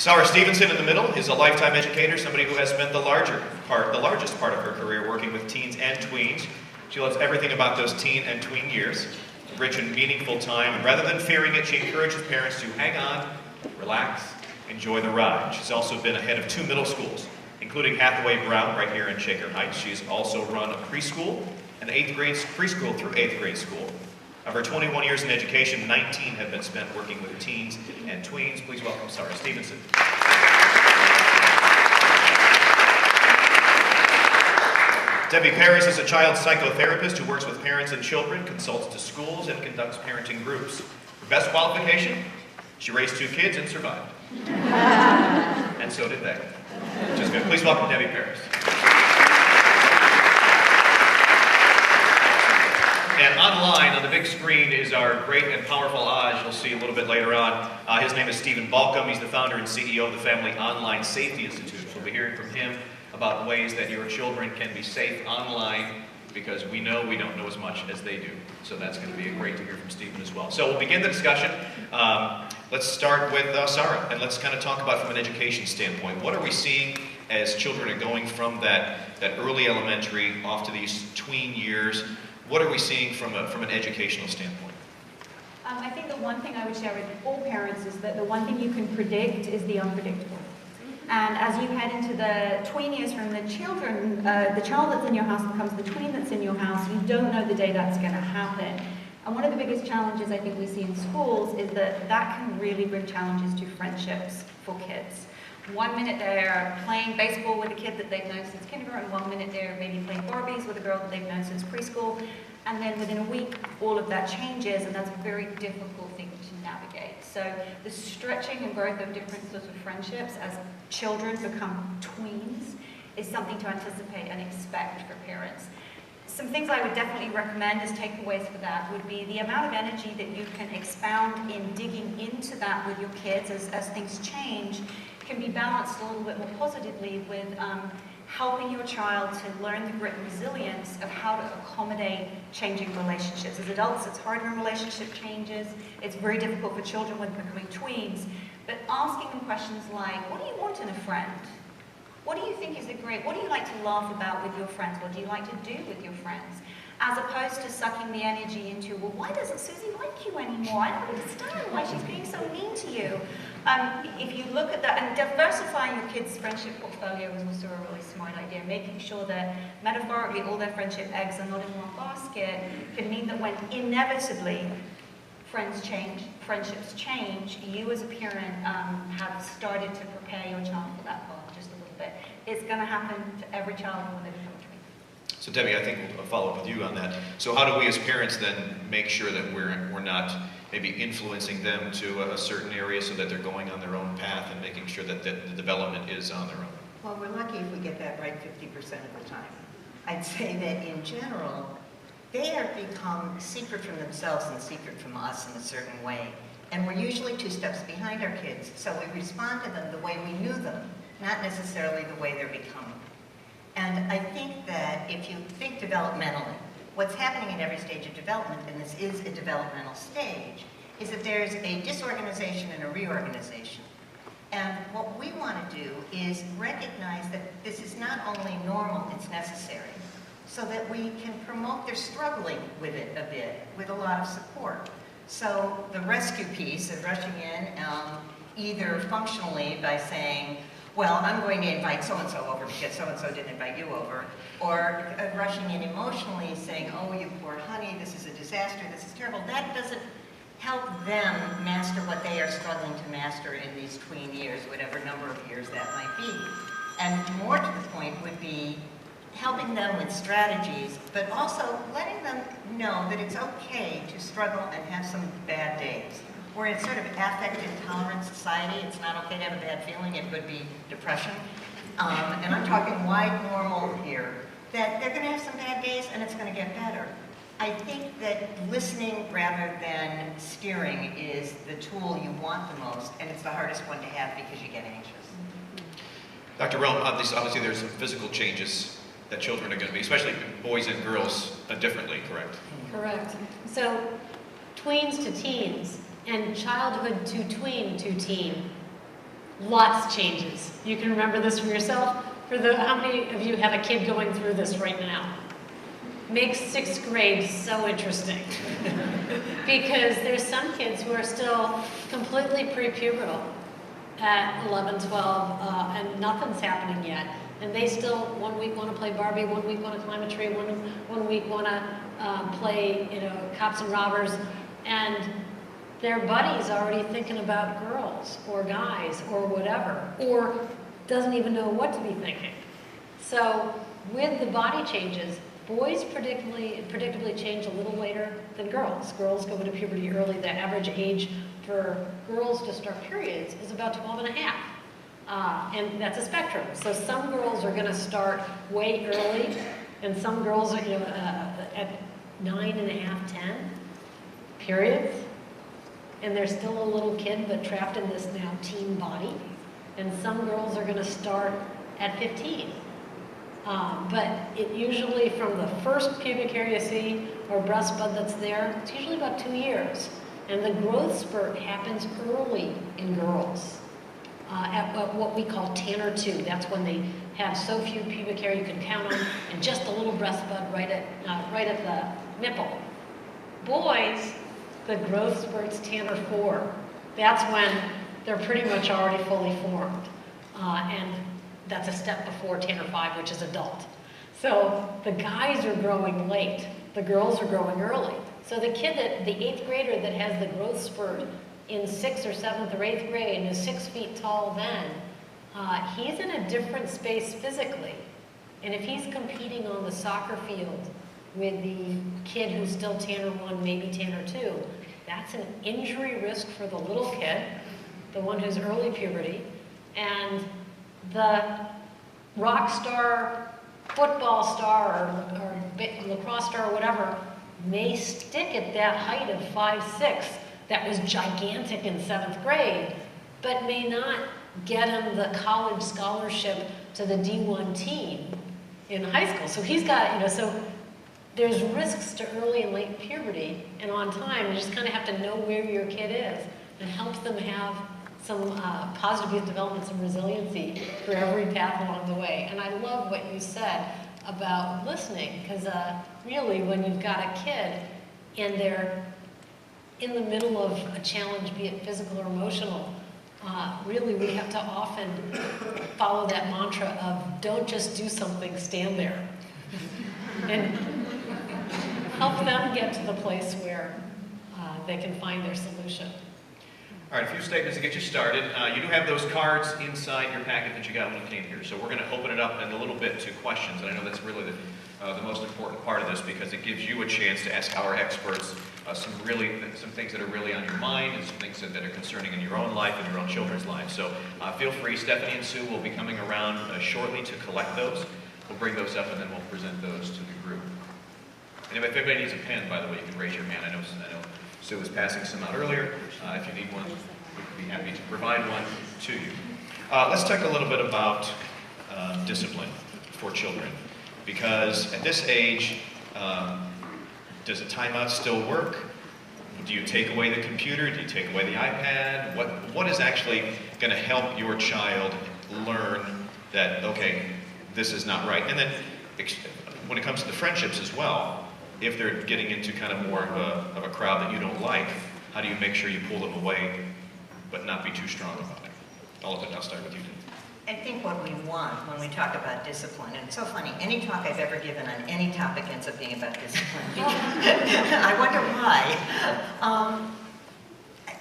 Sara Stephenson in the middle is a lifetime educator, somebody who has spent the largest part of her career working with teens and tweens. She loves everything about those teen and tween years, a rich and meaningful time, and rather than fearing it, she encourages parents to hang on, relax, enjoy the ride. She's also been ahead of 2 middle schools, including Hathaway Brown right here in Shaker Heights. She's also run a preschool, an 8th grade preschool through 8th grade school. Of her 21 years in education, 19 have been spent working with teens and tweens. Please welcome Sara Stephenson. Deborah Paris is a child psychotherapist who works with parents and children, consults to schools, and conducts parenting groups. Her best qualification? She raised 2 kids and survived. And so did they. Which is good. Please welcome Deborah Paris. And online, on the big screen, is our great and powerful Aj, you'll see a little bit later on. His name is Stephen Balcom. He's the founder and CEO of the Family Online Safety Institute. We'll be hearing from him about ways that your children can be safe online, because we know we don't know as much as they do. So that's going to be great to hear from Stephen as well. So we'll begin the discussion. Let's start with Sara, and let's kind of talk about from an education standpoint. What are we seeing as children are going from that early elementary off to these tween years? What are we seeing from an educational standpoint? I think the one thing I would share with all parents is that the one thing you can predict is the unpredictable. And as you head into the tween years from the child that's in your house becomes the tween that's in your house, you don't know the day that's going to happen. And one of the biggest challenges I think we see in schools is that can really bring challenges to friendships for kids. 1 minute they're playing baseball with a kid that they've known since kindergarten, 1 minute they're maybe playing Barbies with a girl that they've known since preschool, and then within a week all of that changes, and that's a very difficult thing to navigate. So the stretching and growth of different sorts of friendships as children become tweens is something to anticipate and expect for parents. Some things I would definitely recommend as takeaways for that would be the amount of energy that you can expound in digging into that with your kids as things change can be balanced a little bit more positively with helping your child to learn the grit and resilience of how to accommodate changing relationships. As adults, it's hard when relationship changes. It's very difficult for children when becoming tweens. But asking them questions like, what do you want in a friend? What do you think is what do you like to laugh about with your friends? What do you like to do with your friends? As opposed to sucking the energy into, well, why doesn't Susie like you anymore? I don't understand why she's being so mean to you. If you look at that, and diversifying your kids' friendship portfolio is also a really smart idea, making sure that metaphorically all their friendship eggs are not in one basket can mean that when inevitably friends change, friendships change, you as a parent have started to prepare your child for that bond just a little bit. It's going to happen to every child when they become a tween. So Debbie, I think we'll follow up with you on that. So how do we as parents then make sure that we're not maybe influencing them to a certain area so that they're going on their own path and making sure that the development is on their own? Well, we're lucky if we get that right 50% of the time. I'd say that in general, they have become secret from themselves and secret from us in a certain way. And we're usually 2 steps behind our kids, so we respond to them the way we knew them, not necessarily the way they're becoming. And I think that if you think developmentally, what's happening in every stage of development, and this is a developmental stage, is that there's a disorganization and a reorganization. And what we want to do is recognize that this is not only normal, it's necessary, so that we can promote their struggling with it a bit, with a lot of support. So the rescue piece of rushing in, either functionally by saying, well, I'm going to invite so-and-so over because so-and-so didn't invite you over, or rushing in emotionally saying, oh, you poor honey, this is a disaster, this is terrible. That doesn't help them master what they are struggling to master in these tween years, whatever number of years that might be. And more to the point would be helping them with strategies, but also letting them know that it's okay to struggle and have some bad days. We're in sort of affect intolerant society. It's not okay to have a bad feeling. It could be depression. And I'm talking wide normal here, that they're going to have some bad days and it's going to get better. I think that listening rather than steering is the tool you want the most, and it's the hardest one to have because you get anxious. Dr. Rome, obviously there's some physical changes that children are going to be, especially boys and girls, differently, correct? Correct. So, tweens to teens, and childhood to tween to teen. Lots changes. You can remember this for yourself. How many of you have a kid going through this right now? Makes 6th grade so interesting. Because there's some kids who are still completely prepubertal at 11, 12, and nothing's happening yet. And they still, one week want to play Barbie, one week want to climb a tree, one week want to play, cops and robbers. And their buddy's already thinking about girls or guys or whatever, or doesn't even know what to be thinking. So with the body changes, boys predictably change a little later than girls. Girls go into puberty early. The average age for girls to start periods is about 12 and a half. And that's a spectrum. So some girls are going to start way early, and some girls are, at 9 and a half, 10 periods. And they're still a little kid, but trapped in this now teen body. And some girls are going to start at 15. But it usually, from the first pubic hair you see, or breast bud that's there, it's usually about 2 years. And the growth spurt happens early in girls, at what we call Tanner 2. That's when they have so few pubic hair you can count on, and just a little breast bud right at the nipple. Boys, the growth spurt's Tanner 4. That's when they're pretty much already fully formed. And that's a step before Tanner 5, which is adult. So the guys are growing late. The girls are growing early. So the kid, the 8th grader that has the growth spurt in 6th or 7th or 8th grade and is 6 feet tall then, he's in a different space physically. And if he's competing on the soccer field with the kid who's still Tanner 1, maybe Tanner 2, that's an injury risk for the little kid, the one who's early puberty, and the rock star, football star, or lacrosse star, or whatever, may stick at that height of 5'6", that was gigantic in 7th grade, but may not get him the college scholarship to the D1 team in high school. So he's got, so there's risks to early and late puberty, and on time, you just kind of have to know where your kid is and help them have some positive youth development, some resiliency for every path along the way. And I love what you said about listening, because really when you've got a kid and they're in the middle of a challenge, be it physical or emotional, really we have to often follow that mantra of don't just do something, stand there. And help them get to the place where they can find their solution. All right, a few statements to get you started. You do have those cards inside your packet that you got when you came here. So we're going to open it up in a little bit to questions. And I know that's really the most important part of this, because it gives you a chance to ask our experts some things that are really on your mind, and some things that are concerning in your own life and your own children's lives. So feel free. Stephanie and Sue will be coming around shortly to collect those. We'll bring those up and then we'll present those to the group. And if anybody needs a pen, by the way, you can raise your hand. I know Sue was passing some out earlier. If you need one, we'd be happy to provide one to you. Let's talk a little bit about discipline for children, because at this age, does a timeout still work? Do you take away the computer? Do you take away the iPad? What is actually going to help your child learn that, okay, this is not right? And then when it comes to the friendships as well, if they're getting into kind of more of a crowd that you don't like, how do you make sure you pull them away but not be too strong about it? I'll start with you, Tim. I think what we want when we talk about discipline, and it's so funny, any talk I've ever given on any topic ends up being about discipline. I wonder why.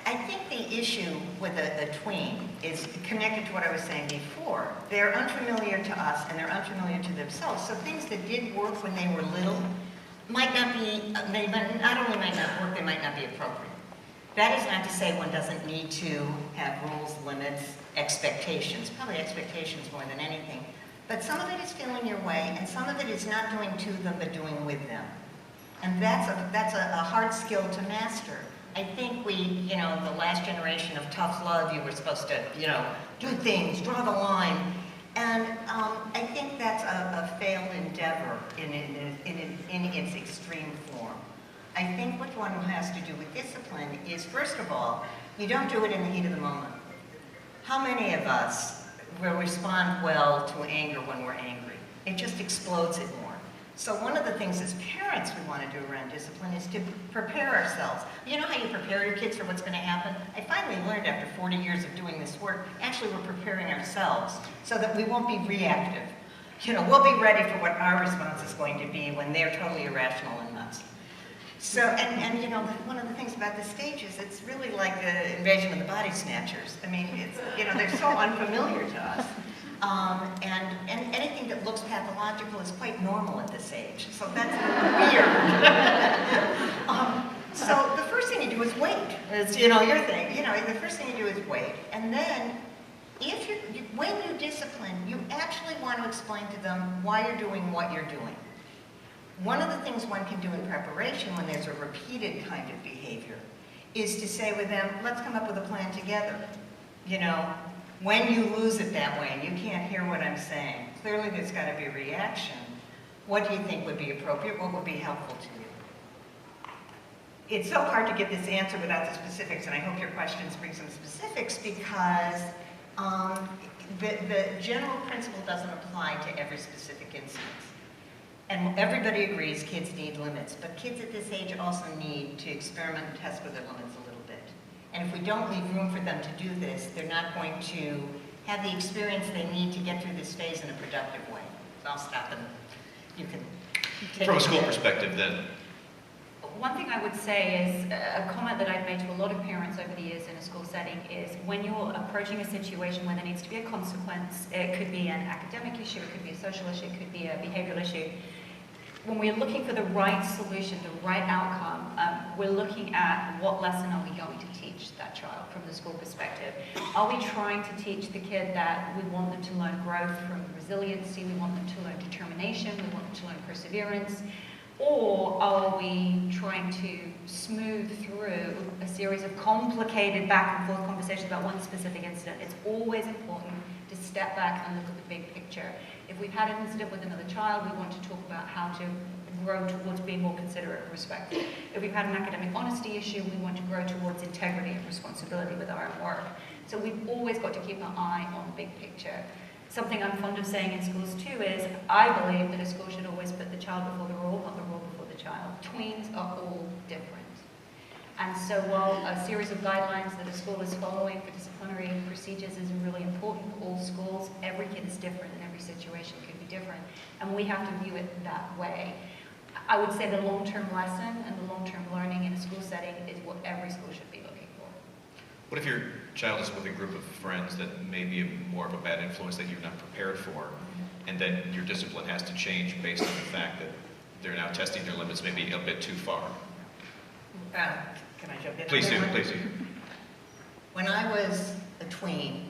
I think the issue with a tween is connected to what I was saying before. They're unfamiliar to us and they're unfamiliar to themselves. So things that did work when they were little might not be, not only might not work, they might not be appropriate. That is not to say one doesn't need to have rules, limits, expectations, probably expectations more than anything. But some of it is feeling your way, and some of it is not doing to them, but doing with them. And that's a hard skill to master. I think the last generation of tough love, you were supposed to, do things, draw the line. And I think that's a failed endeavor in its extreme form. I think what one has to do with discipline is, first of all, you don't do it in the heat of the moment. How many of us will respond well to anger when we're angry? It just explodes it more. So one of the things as parents we want to do around discipline is to prepare ourselves. You know how you prepare your kids for what's going to happen? I finally learned after 40 years of doing this work, actually we're preparing ourselves so that we won't be reactive. You know, we'll be ready for what our response is going to be when they're totally irrational and nuts. So, and you know, one of the things about the stage is it's really like the invasion of the body snatchers. I mean, it's, you know, they're so unfamiliar to us. And anything that looks pathological is quite normal at this age. So that's weird. So the first thing you do is wait. It's, you know, your thing. You know, the first thing you do is wait. And then, when you discipline, you actually want to explain to them why you're doing what you're doing. One of the things one can do in preparation when there's a repeated kind of behavior is to say with them, let's come up with a plan together. You know, when you lose it that way and you can't hear what I'm saying, clearly there's got to be a reaction. What do you think would be appropriate? What would be helpful to you? It's so hard to get this answer without the specifics, and I hope your questions bring some specifics because the general principle doesn't apply to every specific instance. And everybody agrees kids need limits, but kids at this age also need to experiment and test with their limits a little bit. And if we don't leave room for them to do this, they're not going to have the experience they need to get through this phase in a productive way. So I'll stop and you can take From a it school ahead. perspective then, One thing I would say is a comment that I've made to a lot of parents over the years in a school setting is when you're approaching a situation where there needs to be a consequence, it could be an academic issue, it could be a social issue, it could be a behavioral issue. When we're looking for the right solution, the right outcome, we're looking at what lesson are we going to teach that child from the school perspective. Are we trying to teach the kid that we want them to learn growth from resiliency, we want them to learn determination, we want them to learn perseverance? Or are we trying to smooth through a series of complicated back and forth conversations about one specific incident? It's always important to step back and look at the big picture. If we've had an incident with another child, we want to talk about how to grow towards being more considerate and respectful. If we've had an academic honesty issue, we want to grow towards integrity and responsibility with our own work. So we've always got to keep an eye on the big picture. Something I'm fond of saying in schools too is, I believe that a school should always put the child before the rule, not the rule before the child. Tweens are all different. And so while a series of guidelines that a school is following for disciplinary procedures is really important for all schools, every kid is different and every situation could be different. And we have to view it that way. I would say the long-term lesson and the long-term learning in a school setting is what every school should be looking for. what if your child is with a group of friends that may be more of a bad influence that you're not prepared for, and then your discipline has to change based on the fact that they're now testing their limits maybe a bit too far? Can I jump in? Please do, please do. When I was a tween,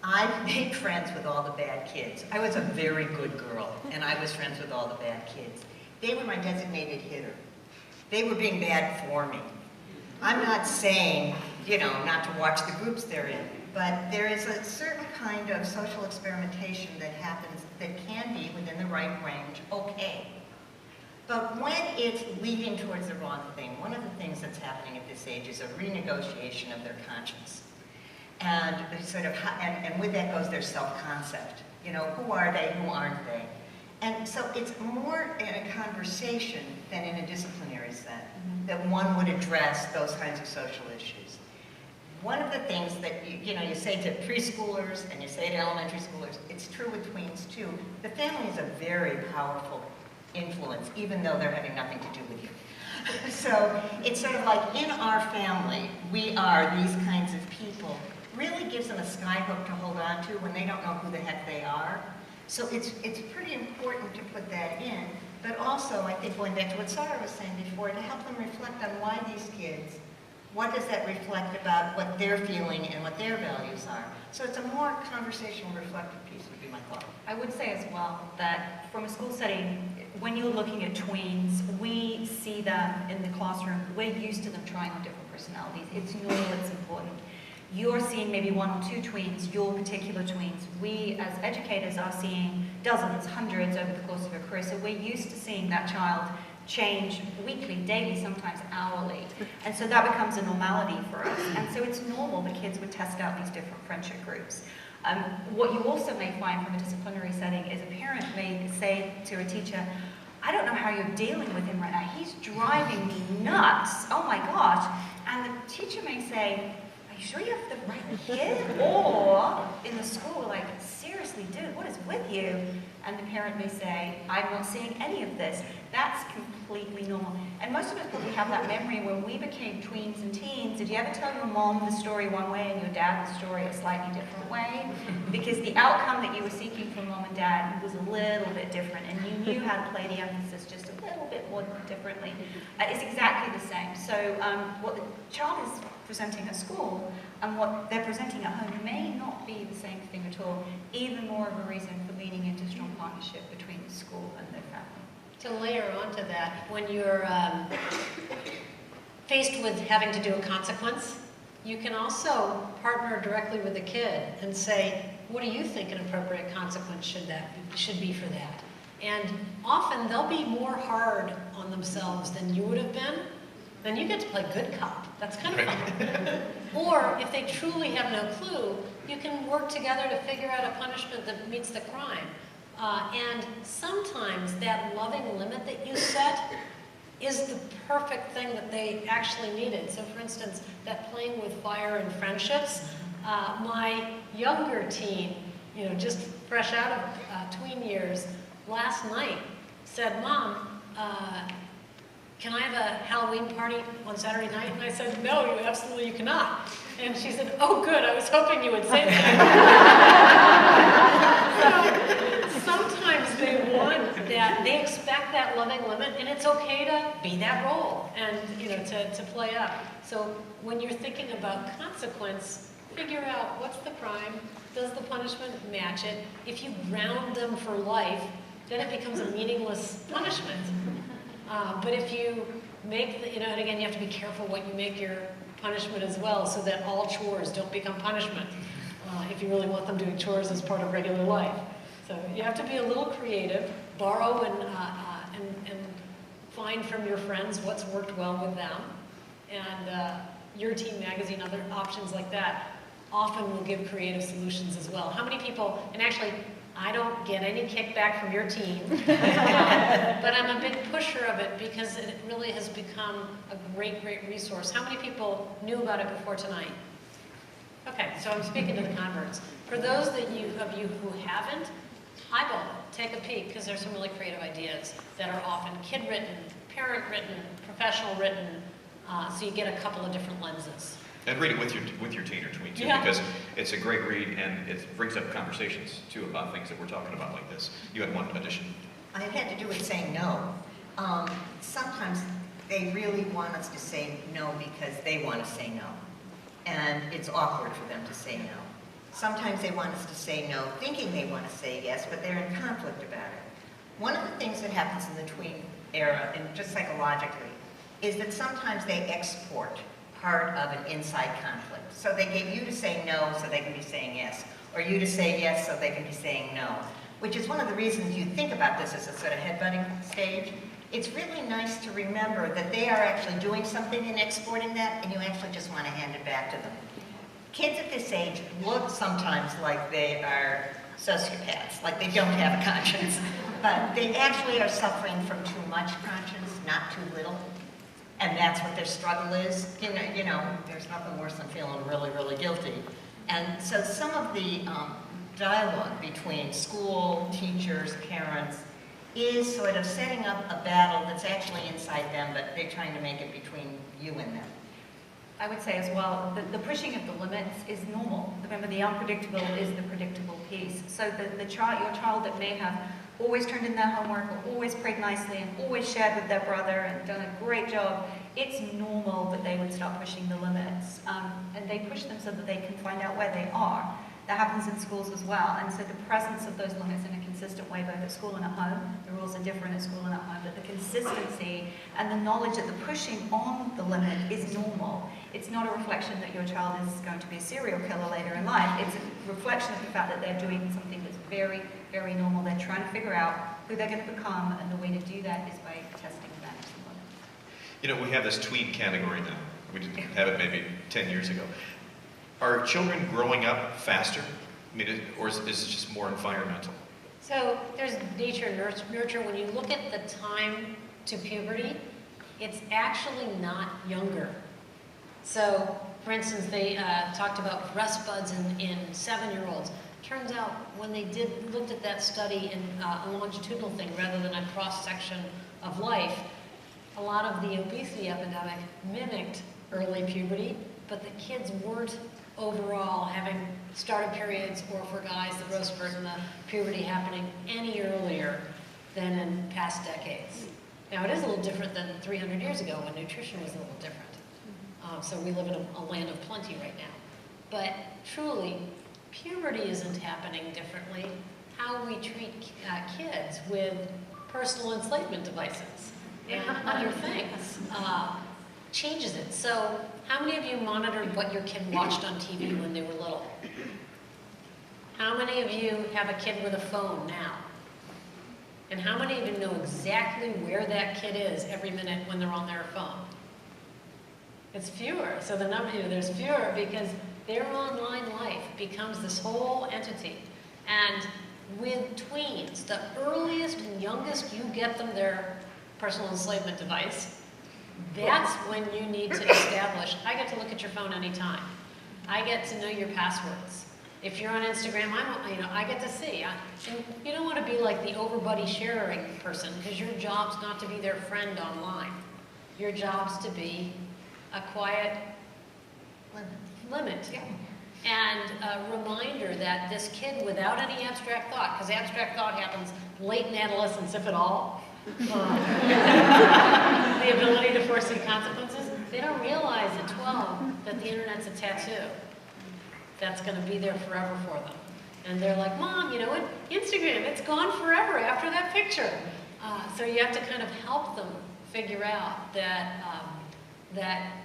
I made friends with all the bad kids. I was a very good girl, and I was friends with all the bad kids. They were my designated hitter. They were being bad for me. I'm not saying, you know, not to watch the groups they're in, but there is a certain kind of social experimentation that happens that can be, within the right range, okay. But when it's leading towards the wrong thing, one of the things that's happening at this age is a renegotiation of their conscience. And sort of, and with that goes their self-concept. You know, who are they, who aren't they? And so it's more in a conversation than in a disciplinary set that one would address those kinds of social issues. One of the things that you say to preschoolers and you say to elementary schoolers, it's true with tweens too, the family is a very powerful influence, even though they're having nothing to do with you. So it's sort of like in our family, we are these kinds of people. Really gives them a skyhook to hold on to when they don't know who the heck they are. So it's pretty important to put that in, but also I think going back to what Sara was saying before, to help them reflect on why these kids, what does that reflect about what they're feeling and what their values are. So it's a more conversational, reflective piece would be my thought. I would say as well that from a school setting, when you're looking at tweens, we see them in the classroom. We're used to them trying on different personalities. It's normal, it's important. You're seeing maybe one or two tweens, your particular tweens. We as educators are seeing dozens, hundreds over the course of a career. So we're used to seeing that child change weekly, daily, sometimes hourly. And so that becomes a normality for us. And so it's normal that kids would test out these different friendship groups. What you also may find from a disciplinary setting is a parent may say to a teacher, I don't know how you're dealing with him right now. He's driving me nuts. Oh my gosh. And the teacher may say, are you sure you have the right kid? Or in the school, like, seriously, dude, what is with you? And the parent may say, I'm not seeing any of this. That's completely normal. And most of us probably have that memory when we became tweens and teens. Did you ever tell your mom the story one way and your dad the story a slightly different way? Because the outcome that you were seeking from mom and dad was a little bit different, and you knew how to play the emphasis just a little bit more differently. It's exactly the same. So what the child is presenting at school and what they're presenting at home may not be the same thing at all. Even more of a reason for leaning into strong partnership between the school and their family. To layer onto that, when you're faced with having to do a consequence, you can also partner directly with the kid and say, what do you think an appropriate consequence should be for that? And often they'll be more hard on themselves than you would have been. Then you get to play good cop. That's kind of fun. Or if they truly have no clue, you can work together to figure out a punishment that meets the crime. And sometimes that loving limit that you set is the perfect thing that they actually needed. So for instance, that playing with fire and friendships, my younger teen, just fresh out of tween years, last night said, Mom, can I have a Halloween party on Saturday night? And I said, no, you cannot. And she said, oh good, I was hoping you would say that. So sometimes they want that, they expect that loving limit, and it's okay to be that role and to play up. So when you're thinking about consequence, figure out what's the crime, does the punishment match it? If you ground them for life, then it becomes a meaningless punishment. But if you make, and again, you have to be careful what you make your punishment as well, so that all chores don't become punishment, if you really want them doing chores as part of regular life. So you have to be a little creative, borrow and find from your friends what's worked well with them. And Your Teen magazine, other options like that, often will give creative solutions as well. How many people, and actually, I don't get any kickback from your team, but I'm a big pusher of it because it really has become a great, great resource. How many people knew about it before tonight? Okay, so I'm speaking to the converts. For those of you who haven't, eyeball it, take a peek, because there's some really creative ideas that are often kid-written, parent-written, professional-written, so you get a couple of different lenses. And read it with your teen or tween too, Yeah. because it's a great read and it brings up conversations too about things that we're talking about like this. You had one addition. It had to do with saying no. Sometimes they really want us to say no because they want to say no. And it's awkward for them to say no. Sometimes they want us to say no thinking they want to say yes, but they're in conflict about it. One of the things that happens in the tween era, and just psychologically, is that sometimes they export part of an inside conflict. So they get you to say no so they can be saying yes, or you to say yes so they can be saying no, which is one of the reasons you think about this as a sort of headbutting stage. It's really nice to remember that they are actually doing something in exporting that, and you actually just want to hand it back to them. Kids at this age look sometimes like they are sociopaths, like they don't have a conscience, but they actually are suffering from too much conscience, not too little. And that's what their struggle is. You know, there's nothing worse than feeling really, really guilty. And so some of the dialogue between school, teachers, parents is sort of setting up a battle that's actually inside them, but they're trying to make it between you and them. I would say as well, the pushing of the limits is normal. Remember, the unpredictable is the predictable piece. So your child that may have always turned in their homework, or always prayed nicely, and always shared with their brother and done a great job, it's normal that they would start pushing the limits. And they push them so that they can find out where they are. That happens in schools as well. And so the presence of those limits in a consistent way, both at school and at home, the rules are different at school and at home, but the consistency and the knowledge that the pushing on the limit is normal. It's not a reflection that your child is going to be a serial killer later in life. It's a reflection of the fact that they're doing something that's very, very normal. They're trying to figure out who they're going to become, and the way to do that is by testing them. You know, we have this tween category now. We didn't have it maybe 10 years ago. Are children growing up faster? I mean, or is it just more environmental? So there's nature and nurture. When you look at the time to puberty, it's actually not younger. So, for instance, they talked about breast buds in 7-year-olds. Turns out when they looked at that study in a longitudinal thing rather than a cross-section of life, a lot of the obesity epidemic mimicked early puberty, but the kids weren't overall having started periods, or for guys, the growth spurt and the puberty happening any earlier than in past decades. Now, it is a little different than 300 years ago when nutrition was a little different. So we live in a land of plenty right now. But truly, puberty isn't happening differently. How we treat kids with personal enslavement devices and other things changes it. So how many of you monitored what your kid watched on TV when they were little? How many of you have a kid with a phone now? And how many of you know exactly where that kid is every minute when they're on their phone? It's fewer. So the number, there's fewer because their online life becomes this whole entity. And with tweens, the earliest and youngest you get them their personal enslavement device, that's when you need to establish, I get to look at your phone anytime. I get to know your passwords. If you're on Instagram, I get to see. And you don't want to be like the over-buddy sharing person, because your job's not to be their friend online. Your job's to be a quiet limit. Yeah. And a reminder that this kid, without any abstract thought, because abstract thought happens late in adolescence, if at all, the ability to foresee consequences, they don't realize at 12 that the internet's a tattoo that's going to be there forever for them. And they're like, Mom, you know what? Instagram, it's gone forever after that picture. So you have to kind of help them figure out that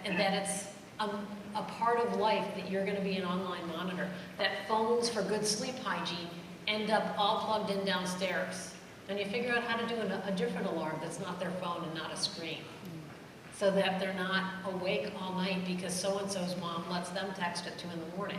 it's a part of life that you're going to be an online monitor. That phones for good sleep hygiene end up all plugged in downstairs. And you figure out how to do a different alarm that's not their phone and not a screen. So that they're not awake all night because so-and-so's mom lets them text at 2 in the morning.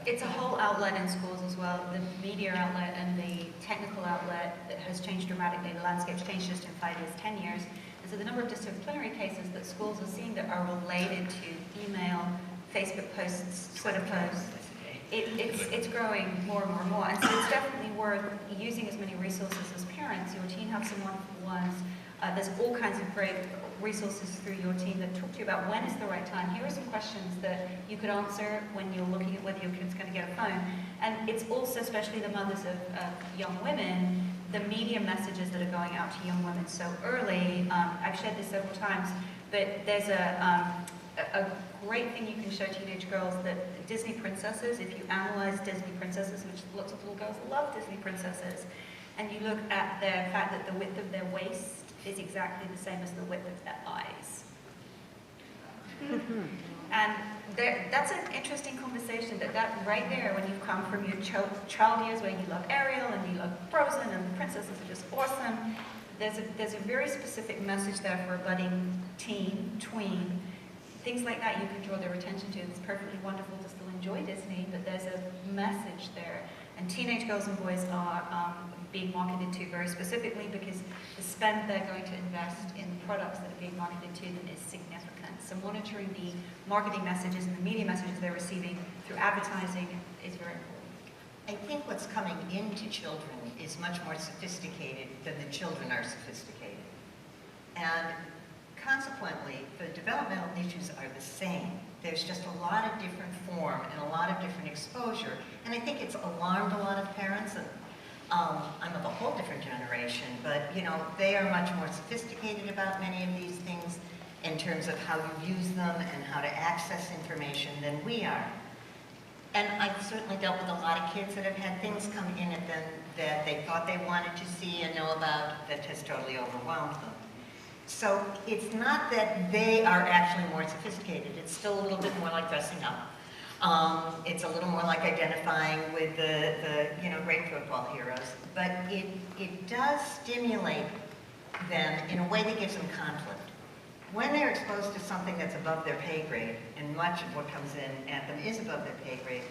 It's a whole outlet in schools as well. The media outlet and the technical outlet that has changed dramatically. The landscape's changed just in 5 years, 10 years. And so the number of disciplinary cases that schools are seeing that are related to email, Facebook posts, Twitter posts, it's growing more and more and more. And so it's definitely worth using as many resources as parents. Your teen have some one-to-ones. There's all kinds of great resources through your team that talk to you about when is the right time. Here are some questions that you could answer when you're looking at whether your kid's going to get a phone. And it's also, especially the mothers of young women, the media messages that are going out to young women so early. I've shared this several times, but there's a great thing you can show teenage girls that Disney princesses, if you analyze Disney princesses, which lots of little girls love Disney princesses, and you look at the fact that the width of their waist is exactly the same as the width of their eyes. And that's an interesting conversation, that right there, when you've come from your child years where you love Ariel and you love Frozen and the princesses are just awesome, there's a very specific message there for a budding teen, tween. Things like that you can draw their attention to. It's perfectly wonderful to still enjoy Disney, but there's a message there. And teenage girls and boys are being marketed to very specifically because the spend they're going to invest in products that are being marketed to them is significant. So monitoring the marketing messages and the media messages they're receiving through advertising is very important. I think what's coming into children is much more sophisticated than the children are sophisticated. And consequently, the developmental issues are the same. There's just a lot of different form and a lot of different exposure. And I think it's alarmed a lot of parents, and I'm of a whole different generation, but you know, they are much more sophisticated about many of these things in terms of how you use them and how to access information than we are. And I've certainly dealt with a lot of kids that have had things come in at them that they thought they wanted to see and know about that has totally overwhelmed them. So it's not that they are actually more sophisticated. It's still a little bit more like dressing up. It's a little more like identifying with the great football heroes. But it does stimulate them in a way that gives them conflict. When they're exposed to something that's above their pay grade, and much of what comes in at them is above their pay grade,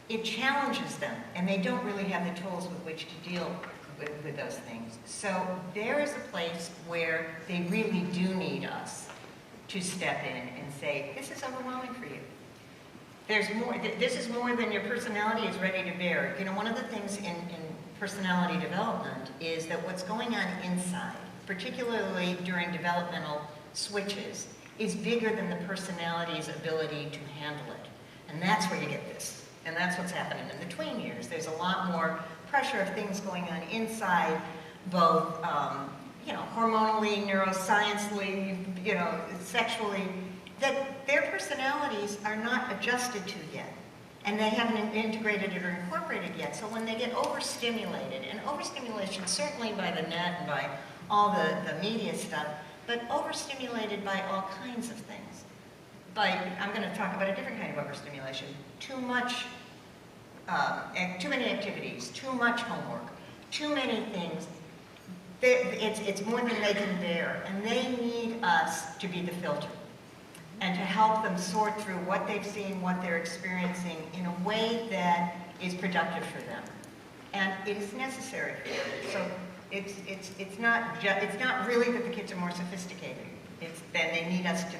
it challenges them, and they don't really have the tools with which to deal with those things. So there is a place where they really do need us to step in and say, this is overwhelming for you. There's more, this is more than your personality is ready to bear. You know, one of the things in personality development is that what's going on inside, particularly during developmental switches, is bigger than the personality's ability to handle it. And that's where you get this. And that's what's happening in the tween years. There's a lot more pressure of things going on inside, both, you know, hormonally, neuroscientially, you know, sexually, that their personalities are not adjusted to yet. And they haven't integrated it or incorporated yet. So when they get overstimulated, and overstimulation certainly by the net and by all the media stuff, but overstimulated by all kinds of things. I'm going to talk about a different kind of overstimulation. Too many activities, too much homework, too many things. It's more than they can bear, and they need us to be the filter and to help them sort through what they've seen, what they're experiencing in a way that is productive for them. And it is necessary for them. So it's not really that the kids are more sophisticated. It's that they need us to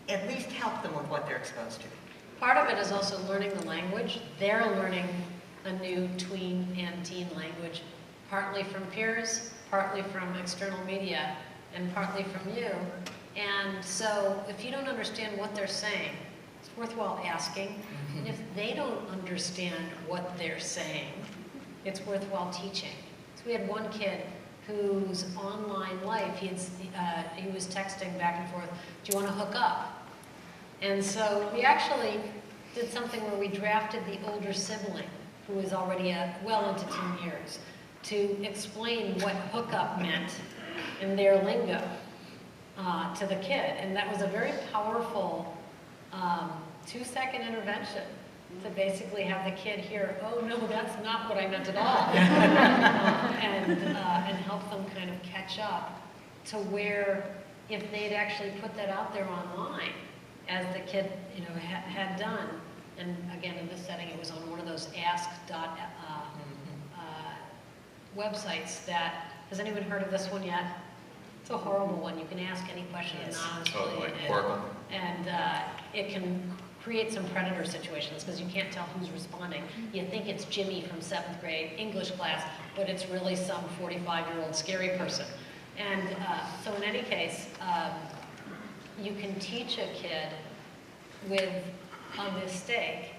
at least help them with what they're exposed to. Part of it is also learning the language. They're learning a new tween and teen language, partly from peers, partly from external media, and partly from you. And so if you don't understand what they're saying, it's worthwhile asking. And if they don't understand what they're saying, it's worthwhile teaching. So we had one kid whose online life, he was texting back and forth, do you want to hook up? And so we actually did something where we drafted the older sibling, who was already well into teen years, to explain what hookup meant in their lingo to the kid. And that was a very powerful 2-second intervention to basically have the kid hear, oh no, that's not what I meant at all, and help them kind of catch up to where, if they'd actually put that out there online, as the kid, you know, had done, and again in this setting it was on one of those ask. Websites that, has anyone heard of this one yet? It's a horrible one. You can ask any question anonymously. Oh, like Oracle. And it can create some predator situations because you can't tell who's responding. You think it's Jimmy from 7th grade English class, but it's really some 45-year-old scary person. And so in any case, you can teach a kid with a mistake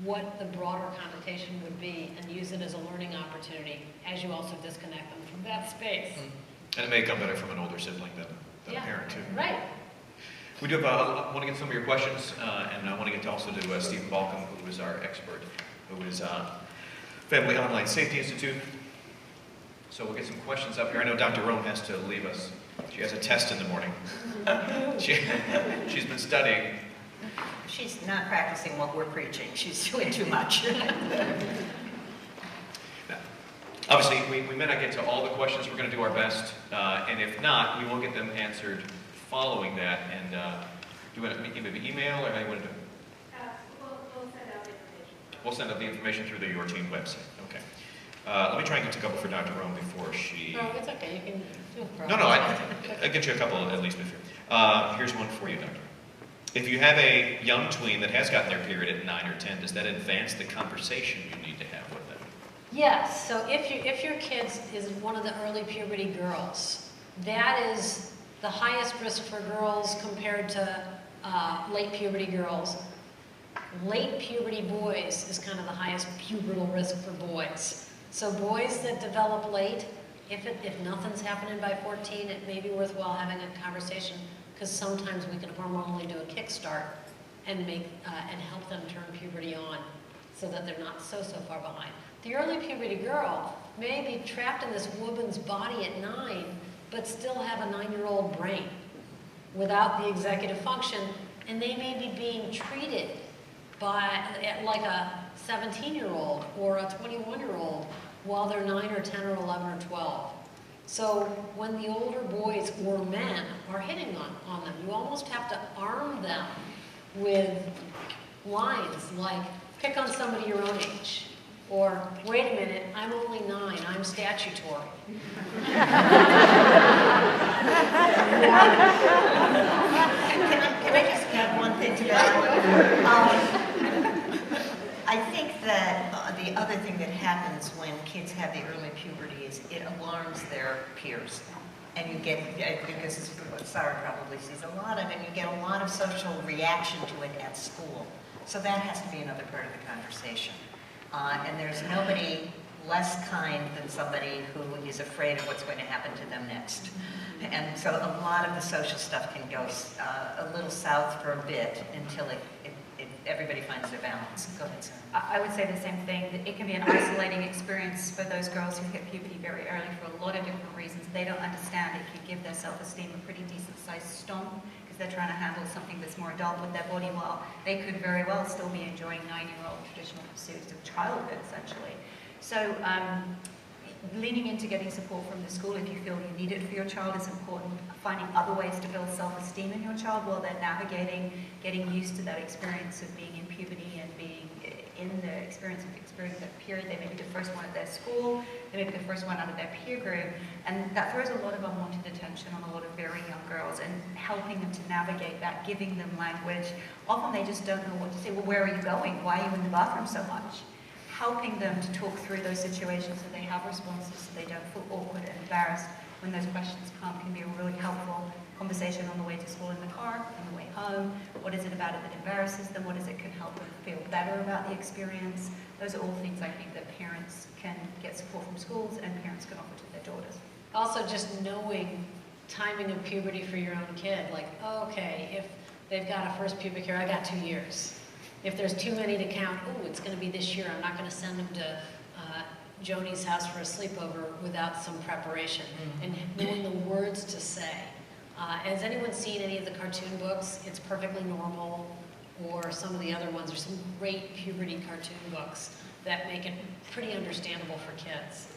what the broader connotation would be and use it as a learning opportunity as you also disconnect them from that space. And it may come better from an older sibling than a parent too. Right. We do have, I want to get some of your questions, and I want to get also to Stephen Balcom, who is our expert, who is Family Online Safety Institute. So we'll get some questions up here. I know Dr. Rome has to leave us. She has a test in the morning. She's been studying. She's not practicing what we're preaching. She's doing too much. Now, obviously, we may not get to all the questions. We're going to do our best. And if not, we will get them answered following that. And do you want to maybe email, or how you want to do it? We'll send out the information. We'll send out the information through the Your Team website. Okay. Let me try and get to a couple for Dr. Rome before she... No, it's okay. You can feel free. No, I'll get you a couple at least before. Here's one for you, Doctor. If you have a young tween that has gotten their period at 9 or 10, does that advance the conversation you need to have with them? Yes. So if your kid is one of the early puberty girls, that is the highest risk for girls compared to late puberty girls. Late puberty boys is kind of the highest pubertal risk for boys. So boys that develop late, if nothing's happening by 14, it may be worthwhile having a conversation, because sometimes we can hormonally do a kickstart and help them turn puberty on so that they're not so far behind. The early puberty girl may be trapped in this woman's body at 9, but still have a 9-year-old brain without the executive function, and they may be being treated like a 17-year-old or a 21-year-old while they're 9 or 10 or 11 or 12. So when the older boys or men are hitting on them, you almost have to arm them with lines like, pick on somebody your own age. Or, wait a minute, I'm only 9, I'm statutory. Can I just add one thing to that? I think that the other thing that happens when kids have the early puberty is it alarms their peers. And you get, because this is what Sara probably sees a lot of, and you get a lot of social reaction to it at school. So that has to be another part of the conversation. And there's nobody less kind than somebody who is afraid of what's going to happen to them next. And so a lot of the social stuff can go a little south for a bit until everybody finds their balance. Go ahead, Sara. I would say the same thing, that it can be an isolating experience for those girls who hit puberty very early for a lot of different reasons. They don't understand it can give their self-esteem a pretty decent sized stomp because they're trying to handle something that's more adult with their body while they could very well still be enjoying 9-year-old traditional pursuits of childhood, essentially. So leaning into getting support from the school if you feel you need it for your child is important. Finding other ways to build self-esteem in your child while they're navigating, getting used to that experience of being in puberty and being in the experience of experiencing that period. They may be the first one at their school, they may be the first one out of their peer group, and that throws a lot of unwanted attention on a lot of very young girls, and helping them to navigate that, giving them language. Often they just don't know what to say. Well, where are you going? Why are you in the bathroom so much? Helping them to talk through those situations so they have responses, so they don't feel awkward and embarrassed when those questions come, can be a really helpful conversation on the way to school in the car, on the way home. What is it about it that embarrasses them? What is it can help them feel better about the experience? Those are all things I think that parents can get support from schools and parents can offer to their daughters. Also, just knowing timing of puberty for your own kid. Like, oh, okay, if they've got a first pubic hair, I got 2 years. If there's too many to count, oh, it's going to be this year. I'm not going to send them to Joni's house for a sleepover without some preparation. And knowing the words to say. Has anyone seen any of the cartoon books? It's Perfectly Normal, or some of the other ones. There's some great puberty cartoon books that make it pretty understandable for kids.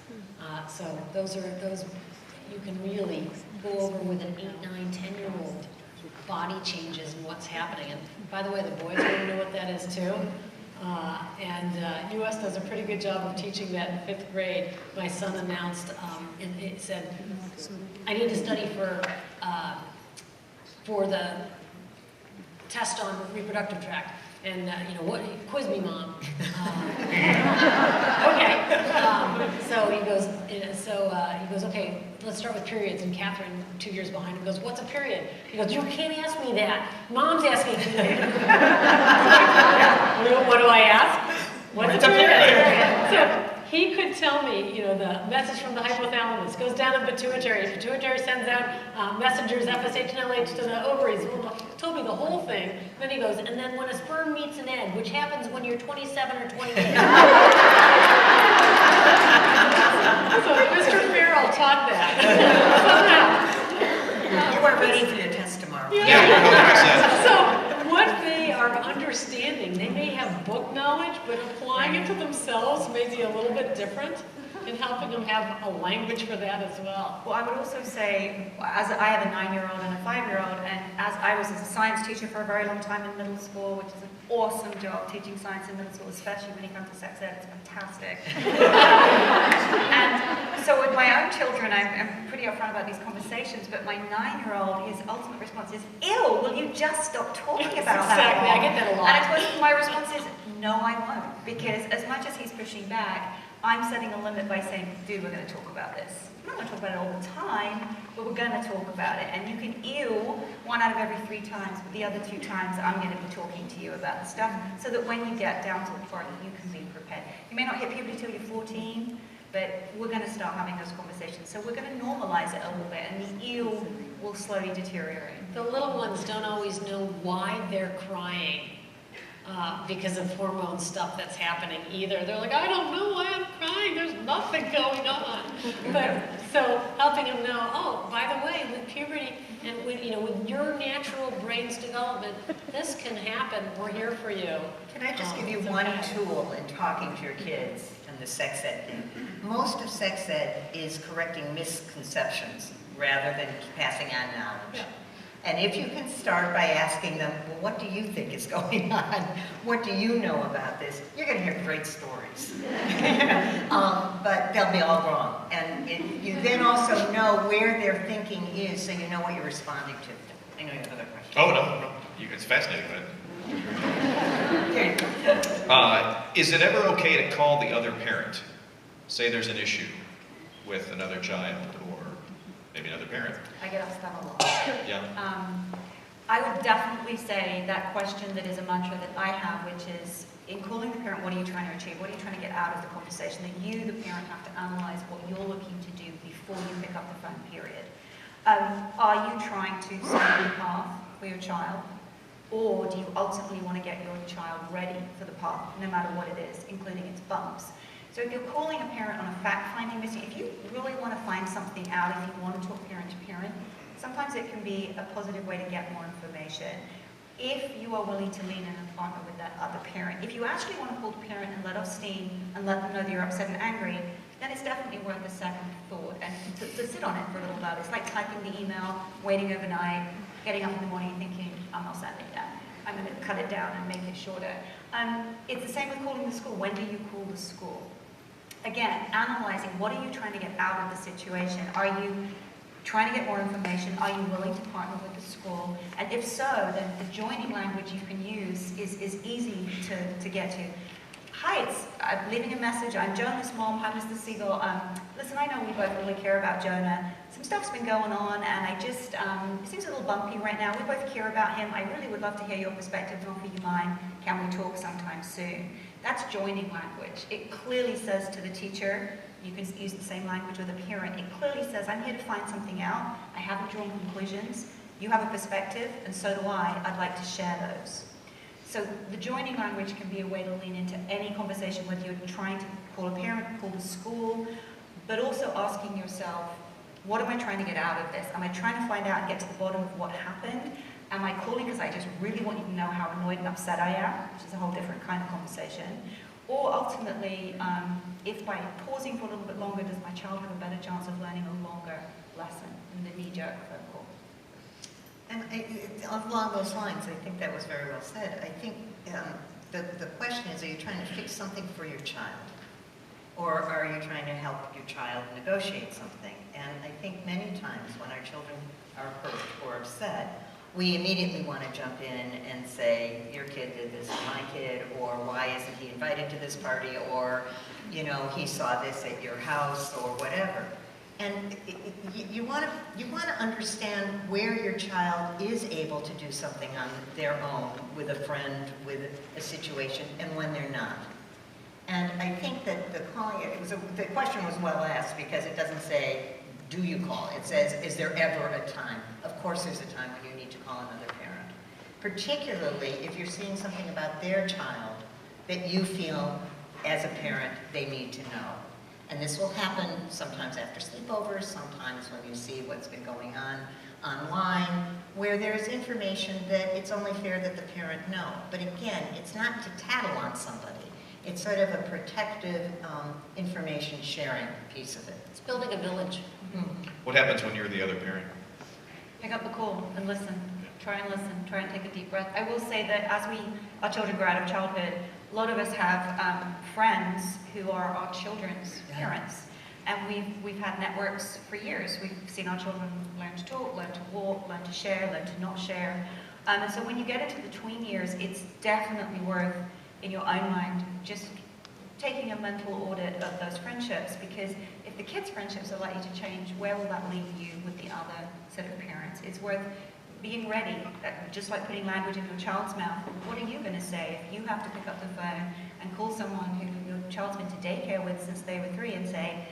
So those you can really go over with an 8, 9, 10-year-old. Body changes and what's happening. And by the way, the boys want to know what that is too. US does a pretty good job of teaching that in 5th grade. My son announced, and it said, I need to study for the test on reproductive tract. And, you know, what, quiz me, Mom. Okay. So he goes, okay, let's start with periods. And Catherine, 2 years behind him, goes, what's a period? He goes, you can't ask me that. Mom's asking me that. What do I ask? What's a period? So he could tell me, you know, the message from the hypothalamus goes down the pituitary. Pituitary sends out messengers, FSH and LH to the ovaries. Told me the whole thing. Then he goes, and then when a sperm meets an egg, which happens when you're 27 or 28. So Mr. Farrell taught that. You weren't ready for your test tomorrow. Yeah. So what they are understanding, they may have book knowledge, but applying it to themselves may be a little bit different, and helping them have a language for that as well. Well, I would also say, as I have a 9-year-old and a 5-year-old, and as I was a science teacher for a very long time in middle school, which is an awesome job teaching science in middle school, especially when it comes to sex ed, it's fantastic. And so with my own children, I'm pretty upfront about these conversations, but my 9-year-old, his ultimate response is, ew, will you just stop talking about that? Exactly, I get that a lot. And of course, my response is, no, I won't, because as much as he's pushing back, I'm setting a limit by saying, dude, we're going to talk about this. We're not going to talk about it all the time, but we're going to talk about it. And you can ew 1 out of every 3 times, but the other 2 times I'm going to be talking to you about the stuff, so that when you get down to the party, you can be prepared. You may not hit puberty till you're 14, but we're going to start having those conversations. So we're going to normalize it a little bit, and the ew will slowly deteriorate. The little ones don't always know why they're crying. Because of hormone stuff that's happening either. They're like, I don't know why I'm crying, there's nothing going on. But so helping them know, oh, by the way, with puberty and with, you know, with your natural brain's development, this can happen. We're here for you. Can I just give you one tool in talking to your kids? and the sex ed thing. Most of sex ed is correcting misconceptions rather than passing on knowledge. Yeah. And if you can start by asking them, well, what do you think is going on? What do you know about this? You're going to hear great stories. But they'll be all wrong. And you then also know where their thinking is, so you know what you're responding to. I know you have another question. Oh, no. It's fascinating, but... There you go. Is it ever okay to call the other parent? Say there's an issue with another child or maybe another parent. I get asked that a lot. Yeah. I would definitely say that question that is a mantra that I have, which is, in calling the parent, what are you trying to achieve? What are you trying to get out of the conversation? That you, the parent, have to analyze what you're looking to do before you pick up the phone, period. Are you trying to set a path for your child? Or do you ultimately want to get your child ready for the path, no matter what it is, including its bumps? So if you're calling a parent on a fact-finding mission, if you really want to find something out, if you want to talk parent to parent, sometimes it can be a positive way to get more information. If you are willing to lean in and partner with that other parent, if you actually want to call the parent and let off steam and let them know that you're upset and angry, then it's definitely worth a second thought and to sit on it for a little bit. It's like typing the email, waiting overnight, getting up in the morning thinking, I'm not sending that. I'm going to cut it down and make it shorter. It's the same with calling the school. When do you call the school? Again, analyzing what are you trying to get out of the situation? Are you trying to get more information? Are you willing to partner with the school? And if so, then the joining language you can use is easy to get to. Hi, I'm leaving a message. I'm Jonah's mom. Hi, Mr. Siegel. Listen, I know we both really care about Jonah. Some stuff's been going on, and it seems a little bumpy right now. We both care about him. I really would love to hear your perspective and offer you mine. Can we talk sometime soon? That's joining language. It clearly says to the teacher, you can use the same language with a parent. It clearly says, I'm here to find something out. I haven't drawn conclusions. You have a perspective, and so do I. I'd like to share those. So the joining language can be a way to lean into any conversation, whether you're trying to call a parent, call the school, but also asking yourself, what am I trying to get out of this? Am I trying to find out and get to the bottom of what happened? Am I calling because I just really want you to know how annoyed and upset I am, which is a whole different kind of conversation? Or ultimately, if by pausing for a little bit longer, does my child have a better chance of learning a longer lesson than the knee-jerk phone call? And along those lines, I think that was very well said. I think the question is, are you trying to fix something for your child? Or are you trying to help your child negotiate something? And I think many times when our children are hurt or upset, we immediately want to jump in and say, your kid did this to my kid, or why isn't he invited to this party, or, you know, he saw this at your house, or whatever. And you want to understand where your child is able to do something on their own with a friend, with a situation, and when they're not. And I think that the question was well asked because it doesn't say, do you call? It says, is there ever a time? Of course there's a time when you need to call another parent. Particularly if you're seeing something about their child that you feel, as a parent, they need to know. And this will happen sometimes after sleepovers, sometimes when you see what's been going on online, where there's information that it's only fair that the parent know. But again, it's not to tattle on somebody. It's sort of a protective information sharing piece of it. It's building a village. Mm-hmm. What happens when you're the other parent? Pick up the call and listen. Try and listen. Try and take a deep breath. I will say that as our children grow out of childhood, a lot of us have friends who are our children's parents. And we've had networks for years. We've seen our children learn to talk, learn to walk, learn to share, learn to not share. And so when you get into the tween years, it's definitely worth, in your own mind, just taking a mental audit of those friendships, because if the kids' friendships are likely to change, where will that leave you with the other set of parents? It's worth being ready, just like putting language in your child's mouth. What are you going to say if you have to pick up the phone and call someone who your child's been to daycare with since they were 3 and say,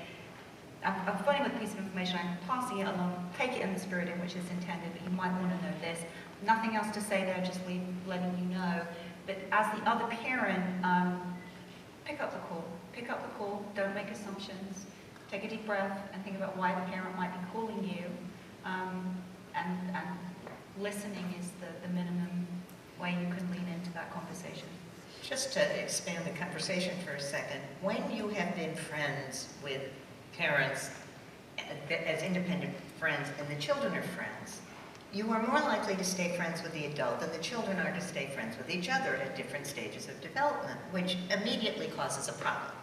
I'm phoning with a piece of information, I'm passing it along, take it in the spirit in which it's intended, but you might want to know this. Nothing else to say there, just letting you know. But as the other parent, pick up the call. Pick up the call, don't make assumptions. Take a deep breath and think about why the parent might be calling you. And listening is the minimum way you can lean into that conversation. just to expand the conversation for a second, when you have been friends with parents as independent friends and the children are friends, you are more likely to stay friends with the adult than the children are to stay friends with each other at different stages of development, which immediately causes a problem.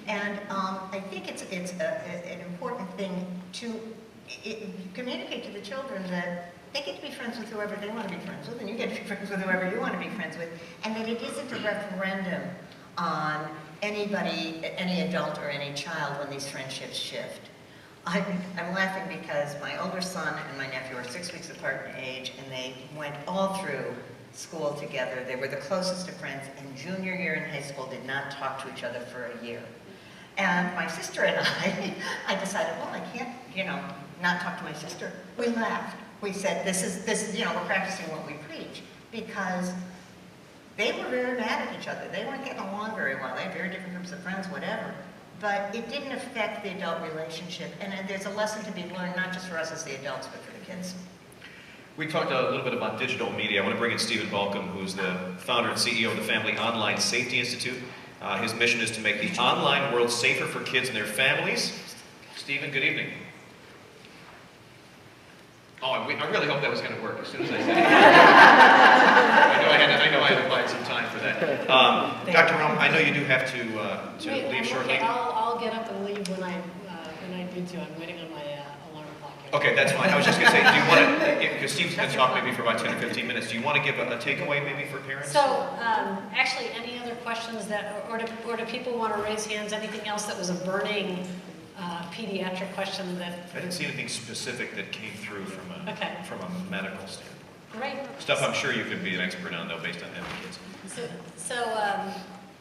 And I think it's an important thing to communicate to the children that they get to be friends with whoever they want to be friends with, and you get to be friends with whoever you want to be friends with, and that it isn't a referendum on anybody, any adult or any child when these friendships shift. I'm laughing because my older son and my nephew are 6 weeks apart in age, and they went all through school together. They were the closest of friends, and junior year in high school did not talk to each other for a year. And my sister and I decided, well, I can't, not talk to my sister. We laughed. We said, this, we're practicing what we preach, because they were very mad at each other. They weren't getting along very well. They had very different groups of friends, whatever. But it didn't affect the adult relationship. And there's a lesson to be learned, not just for us as the adults, but for the kids. We talked a little bit about digital media. I want to bring in Stephen Balcom, who's the founder and CEO of the Family Online Safety Institute. His mission is to make the online world safer for kids and their families. Stephen, good evening. Oh, I really hope that was going to work as soon as I said it. I know I had to buy some time for that. Dr. Rome, I know you do have to leave shortly. Okay, I'll get up and leave when I need to. I'm waiting on my alarm clock here. Okay, that's fine. I was just going to say, do you want to, because Steve's going to talk maybe for about 10 or 15 minutes, do you want to give a takeaway maybe for parents? So, actually, any other questions or do people want to raise hands? Anything else that was a burning pediatric question that... I didn't see anything specific that came through from a medical standpoint. Great. Stuff I'm sure you could be an expert on, though, based on having kids. So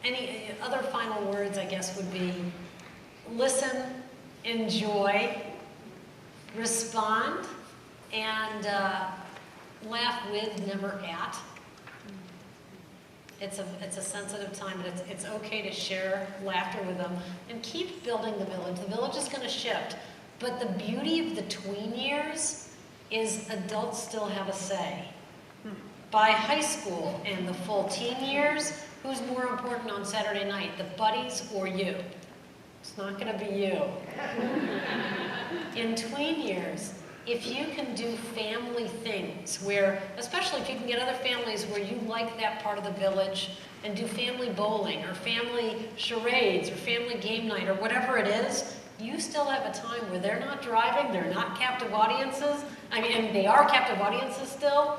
any other final words, I guess, would be listen, enjoy, respond, and laugh with, never at. It's a sensitive time, but it's okay to share laughter with them and keep building the village. The village is going to shift, but the beauty of the tween years is adults still have a say. By high school and the full teen years, who's more important on Saturday night, the buddies or you? It's not going to be you. In tween years, if you can do family things where, especially if you can get other families where you like that part of the village and do family bowling or family charades or family game night or whatever it is, you still have a time where they're not driving, they're not captive audiences. I mean, and they are captive audiences still.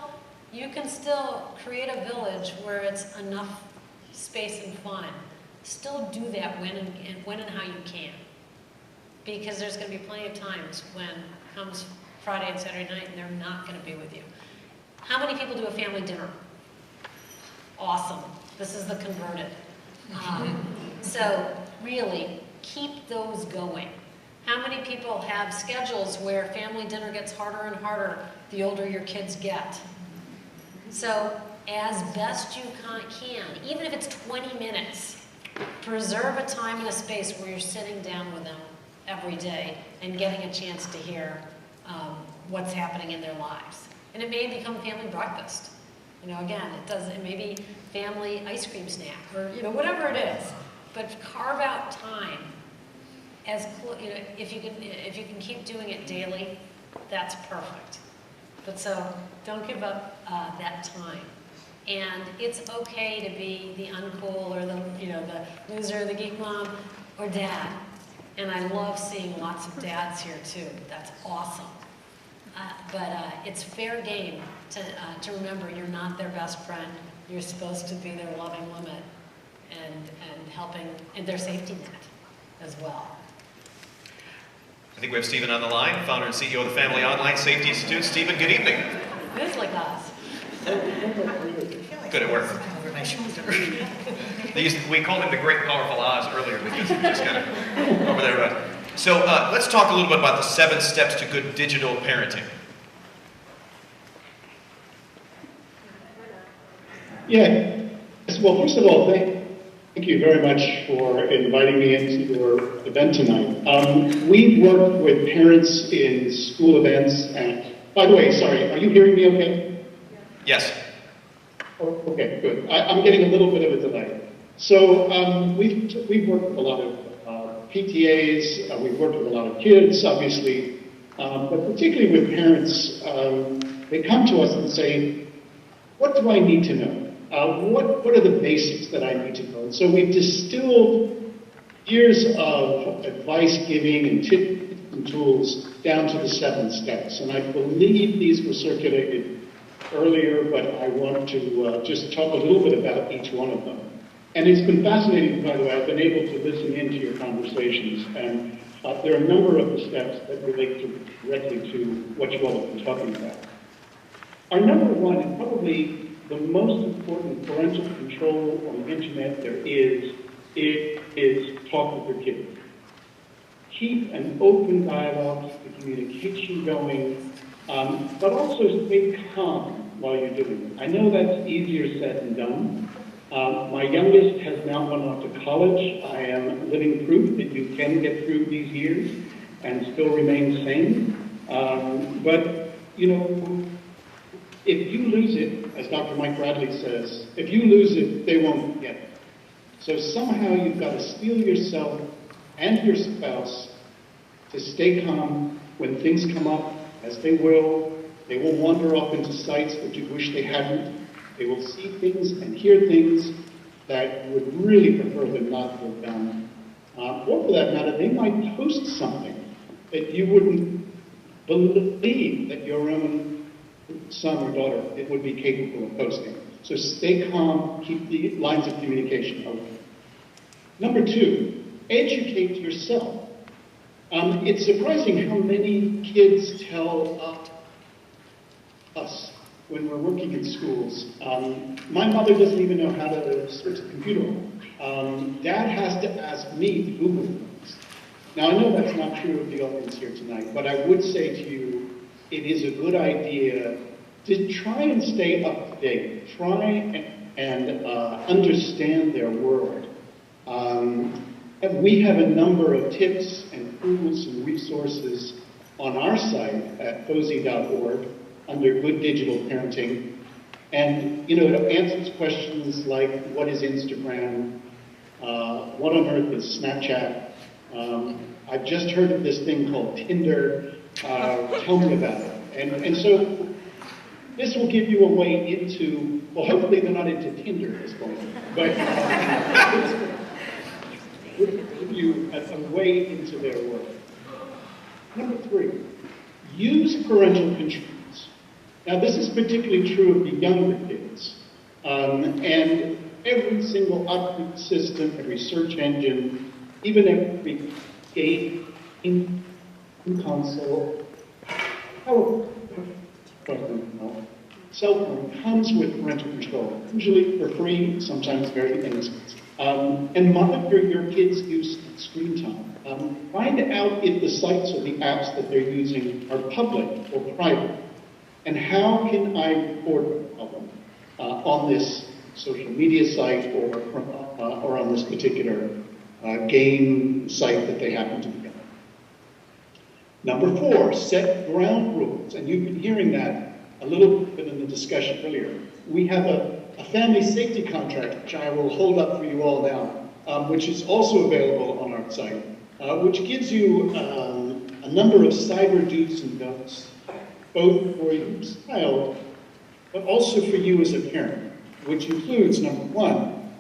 You can still create a village where it's enough space and fun. Still do that when and how you can. Because there's going to be plenty of times when comes Friday and Saturday night and they're not going to be with you. How many people do a family dinner? Awesome. This is the converted. So really, keep those going. How many people have schedules where family dinner gets harder and harder the older your kids get? So as best you can, even if it's 20 minutes, preserve a time and a space where you're sitting down with them every day and getting a chance to hear what's happening in their lives. And it may become family breakfast. Again, it may be family ice cream snack or whatever it is. But carve out time. If you can keep doing it daily, that's perfect. But so don't give up that time. And it's okay to be the uncool or the loser, the geek mom, or dad. And I love seeing lots of dads here too. That's awesome. But it's fair game to remember you're not their best friend. You're supposed to be their loving limit and helping in their safety net as well. I think we have Stephen on the line, founder and CEO of the Family Online Safety Institute. Stephen, good evening. It is like us. Good at work. Over my shoulder. We called him the Great Powerful Oz earlier because he just kind of over there. So let's talk a little bit about the 7 steps to good digital parenting. Yeah. Well, first of all, thank you very much for inviting me into your event tonight. We've worked with parents in school events and, by the way, sorry, are you hearing me okay? Yes. Oh, okay, good. I'm getting a little bit of a delay. So we've worked with a lot of PTAs, we've worked with a lot of kids, obviously, but particularly with parents, they come to us and say, what do I need to know? What are the basics that I need to know? And so we've distilled years of advice giving and tips and tools down to the 7 steps. And I believe these were circulated earlier, but I want to just talk a little bit about each one of them. And it's been fascinating, by the way. I've been able to listen into your conversations, and there are a number of the steps that relate directly to what you all have been talking about. Our number one, and probably the most important parental control on the internet there is talk with your kids. Keep an open dialogue, keep the communication going, but also stay calm while you're doing it. I know that's easier said than done. My youngest has now gone off to college. I am living proof that you can get through these years and still remain sane. But, you know, if you lose it, as Dr. Mike Bradley says, if you lose it, they won't get it. So somehow you've got to steel yourself and your spouse to stay calm when things come up, as they will. They will wander off into sites that you wish they hadn't. They will see things and hear things that you would really prefer them not to have done. Or for that matter, they might post something that you wouldn't believe that your own son or daughter would be capable of posting. So stay calm, keep the lines of communication open. Number 2, educate yourself. It's surprising how many kids tell us when we're working in schools. My mother doesn't even know how to switch the computer on. Dad has to ask me to Google things. Now, I know that's not true of the audience here tonight, but I would say to you, it is a good idea to try and stay up to date. Try and understand their world. And we have a number of tips and tools and resources on our site at cozy.org under Good Digital Parenting. And, you know, it answers questions like, what is Instagram? What on earth is Snapchat? I've just heard of this thing called Tinder. Tell me about it. And so this will give you a way into, well, hopefully they're not into Tinder at this point, but will give you a way into their world. Number 3, use parental controls. Now, this is particularly true of the younger kids. And every single operating system, every search engine, even every game console, cell phone comes with parental control, usually for free, sometimes very inexpensive. And monitor your kids' use of screen time. Find out if the sites or the apps that they're using are public or private. And how can I report a problem on this social media site or on this particular game site that they happen to be on? Number 4, set ground rules. And you've been hearing that a little bit in the discussion earlier. We have a family safety contract, which I will hold up for you all now, which is also available on our site, which gives you a number of cyber do's and don'ts, both for your child, but also for you as a parent, which includes, number 1,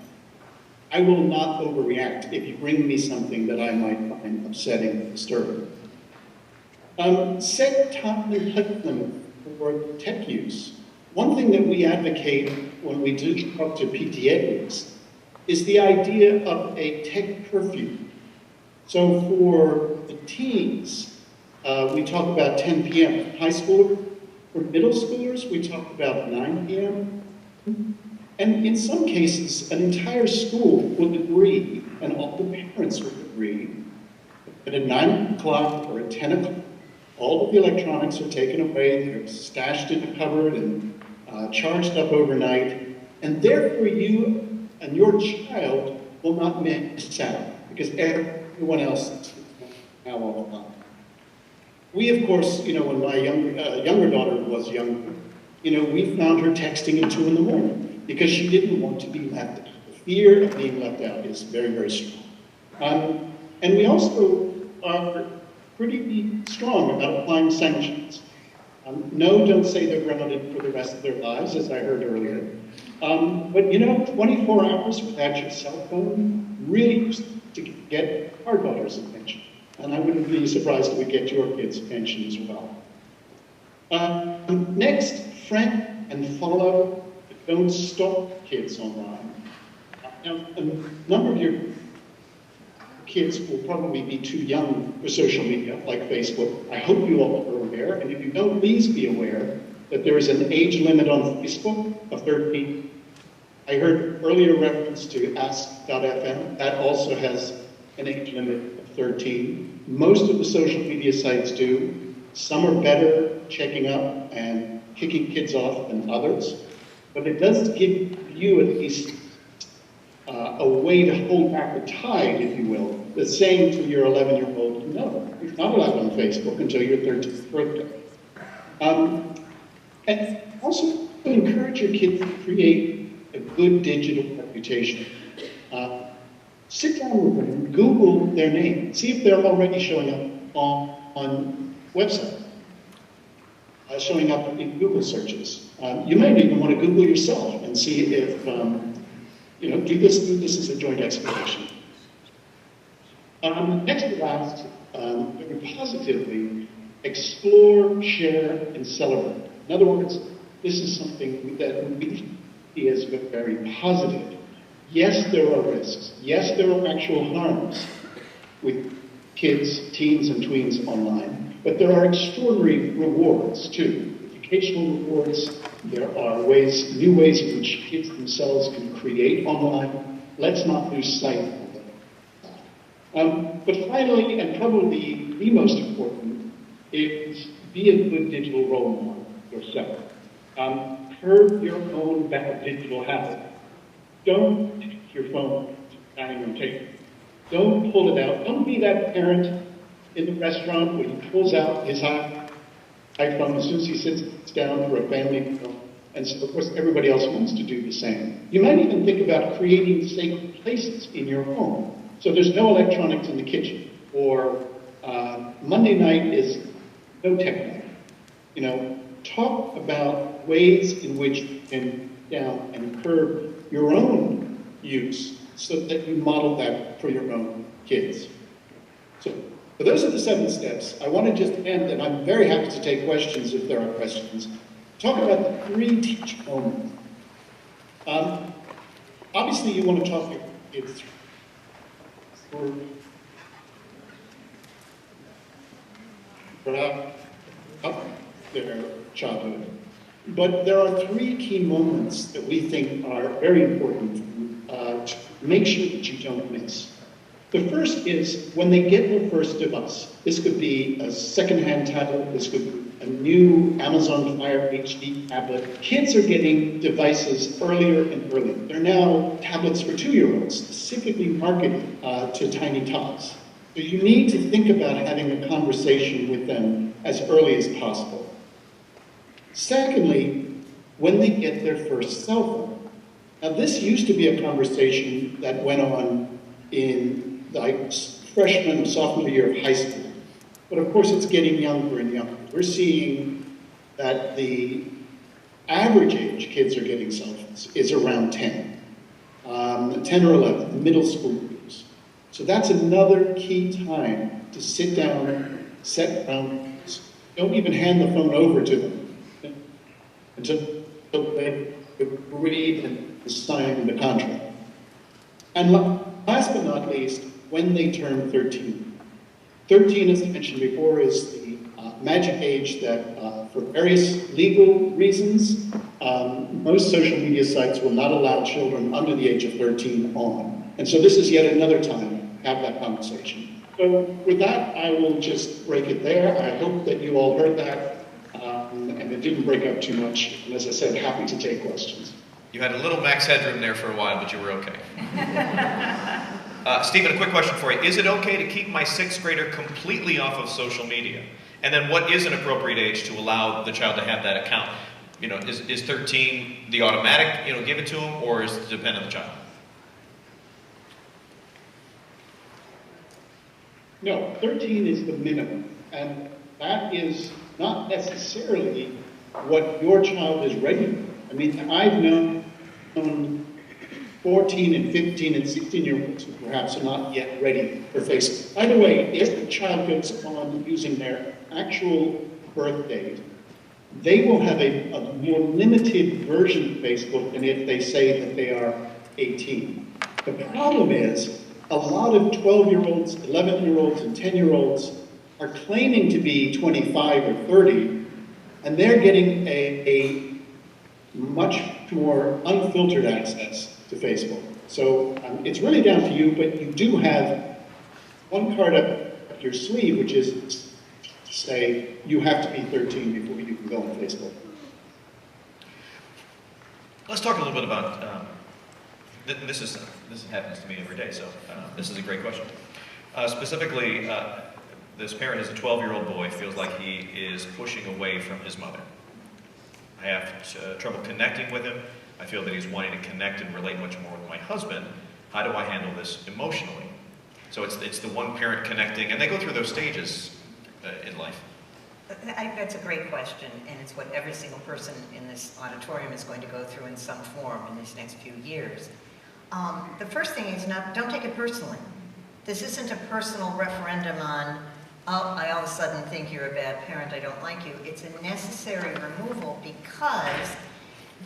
I will not overreact if you bring me something that I might find upsetting or disturbing. Set time limit for tech use. One thing that we advocate when we do talk to PTAs is the idea of a tech curfew. So for the teens, we talk about 10 p.m. High school. For middle schoolers, we talk about 9 p.m. And in some cases, an entire school would agree, and all the parents would agree, that at 9 o'clock or at 10 o'clock, all of the electronics are taken away, they're stashed in a cupboard and charged up overnight, and therefore you and your child will not miss out, because everyone else is now online. We, of course, you know, when my younger daughter was younger, you know, we found her texting at 2 in the morning. because she didn't want to be left out. The fear of being left out is very, very strong. And we also are pretty strong about applying sanctions. No, don't say they're grounded for the rest of their lives, as I heard earlier. But you know, 24 hours without your cell phone really used to get our daughter's attention. And I wouldn't be surprised if we get your kids' attention as well. Next, friend and follow, but don't stalk kids online. Now, a number of your kids will probably be too young for social media, like Facebook. I hope you all are aware, and if you don't, please be aware that there is an age limit on Facebook of 13. I heard earlier reference to Ask.fm. That also has an age limit of 13. Most of the social media sites do. Some are better checking up and kicking kids off than others, but it does give you at least a way to hold back the tide, if you will, that's saying to your 11-year-old, no, you're not allowed on Facebook until your 13th birthday. And also encourage your kids to create a good digital reputation. Sit down with them and Google their name. See if they're already showing up on websites, showing up in Google searches. You might even want to Google yourself and see if, you know, do this as a joint exploration. Next to last, very positively, explore, share, and celebrate. In other words, this is something that we see as very positive. Yes, there are risks. Yes, there are actual harms with kids, teens, and tweens online, but there are extraordinary rewards too. Educational rewards. There are new ways in which kids themselves can create online. Let's not lose sight of them. But finally, and probably the most important, is be a good digital role model yourself. Curb your own bad digital habit. Don't take your phone to the dining room table. Don't pull it out. Don't be that parent in the restaurant where he pulls out his iPhone as soon as he sits down for a family meal. And so, of course, everybody else wants to do the same. You might even think about creating sacred places in your home. So there's no electronics in the kitchen. Or Monday night is no tech night. You know, talk about ways in which you can down and curb your own use so that you model that for your own kids. So those are the 7 steps. I want to just end, and I'm very happy to take questions if there are questions. Talk about the 3 teach moments. Obviously, you want to talk to your kids throughout their childhood. But there are 3 key moments that we think are very important to make sure that you don't miss. The first is when they get their first device. This could be a secondhand tablet, this could be a new Amazon Fire HD tablet. Kids are getting devices earlier and earlier. They're now tablets for 2-year-olds, specifically marketed to tiny tots. So you need to think about having a conversation with them as early as possible. Secondly, when they get their first cell phone. Now this used to be a conversation that went on in like freshman, sophomore year of high school. But of course it's getting younger and younger. We're seeing that the average age kids are getting cell phones is around 10. 10 or 11, middle school years. So that's another key time to sit down, set boundaries. Don't even hand the phone over to them until they read and sign the contract. And last but not least, when they turn 13. 13, as I mentioned before, is the magic age that, for various legal reasons, most social media sites will not allow children under the age of 13 on. And so this is yet another time to have that conversation. So with that, I will just break it there. I hope that you all heard that, and it didn't break up too much. And as I said, happy to take questions. You had a little max headroom there for a while, but you were okay. Stephen, a quick question for you. Is it okay to keep my 6th grader completely off of social media? And then what is an appropriate age to allow the child to have that account? You know, is 13 the automatic, you know, give it to them, or is it depend on the child? No, 13 is the minimum, and that is not necessarily what your child is ready for. I mean, I've known 14 and 15 and 16-year-olds who perhaps are not yet ready for Facebook. By the way, if the child goes on using their actual birth date, they will have a more limited version of Facebook than if they say that they are 18. The problem is, a lot of 12-year-olds, 11-year-olds, and 10-year-olds are claiming to be 25 or 30, and they're getting a much more unfiltered access to Facebook. So it's really down to you, but you do have one card up your sleeve, which is to say you have to be 13 before you can go on Facebook. Let's talk a little bit about, this happens to me every day, so this is a great question. Specifically, this parent is a 12-year-old boy, feels like he is pushing away from his mother. I have trouble connecting with him. I feel that he's wanting to connect and relate much more with my husband. How do I handle this emotionally? So it's the one parent connecting, and they go through those stages in life. That's a great question, and it's what every single person in this auditorium is going to go through in some form in these next few years. The first thing is don't take it personally. This isn't a personal referendum on, oh, I all of a sudden think you're a bad parent, I don't like you. It's a necessary removal because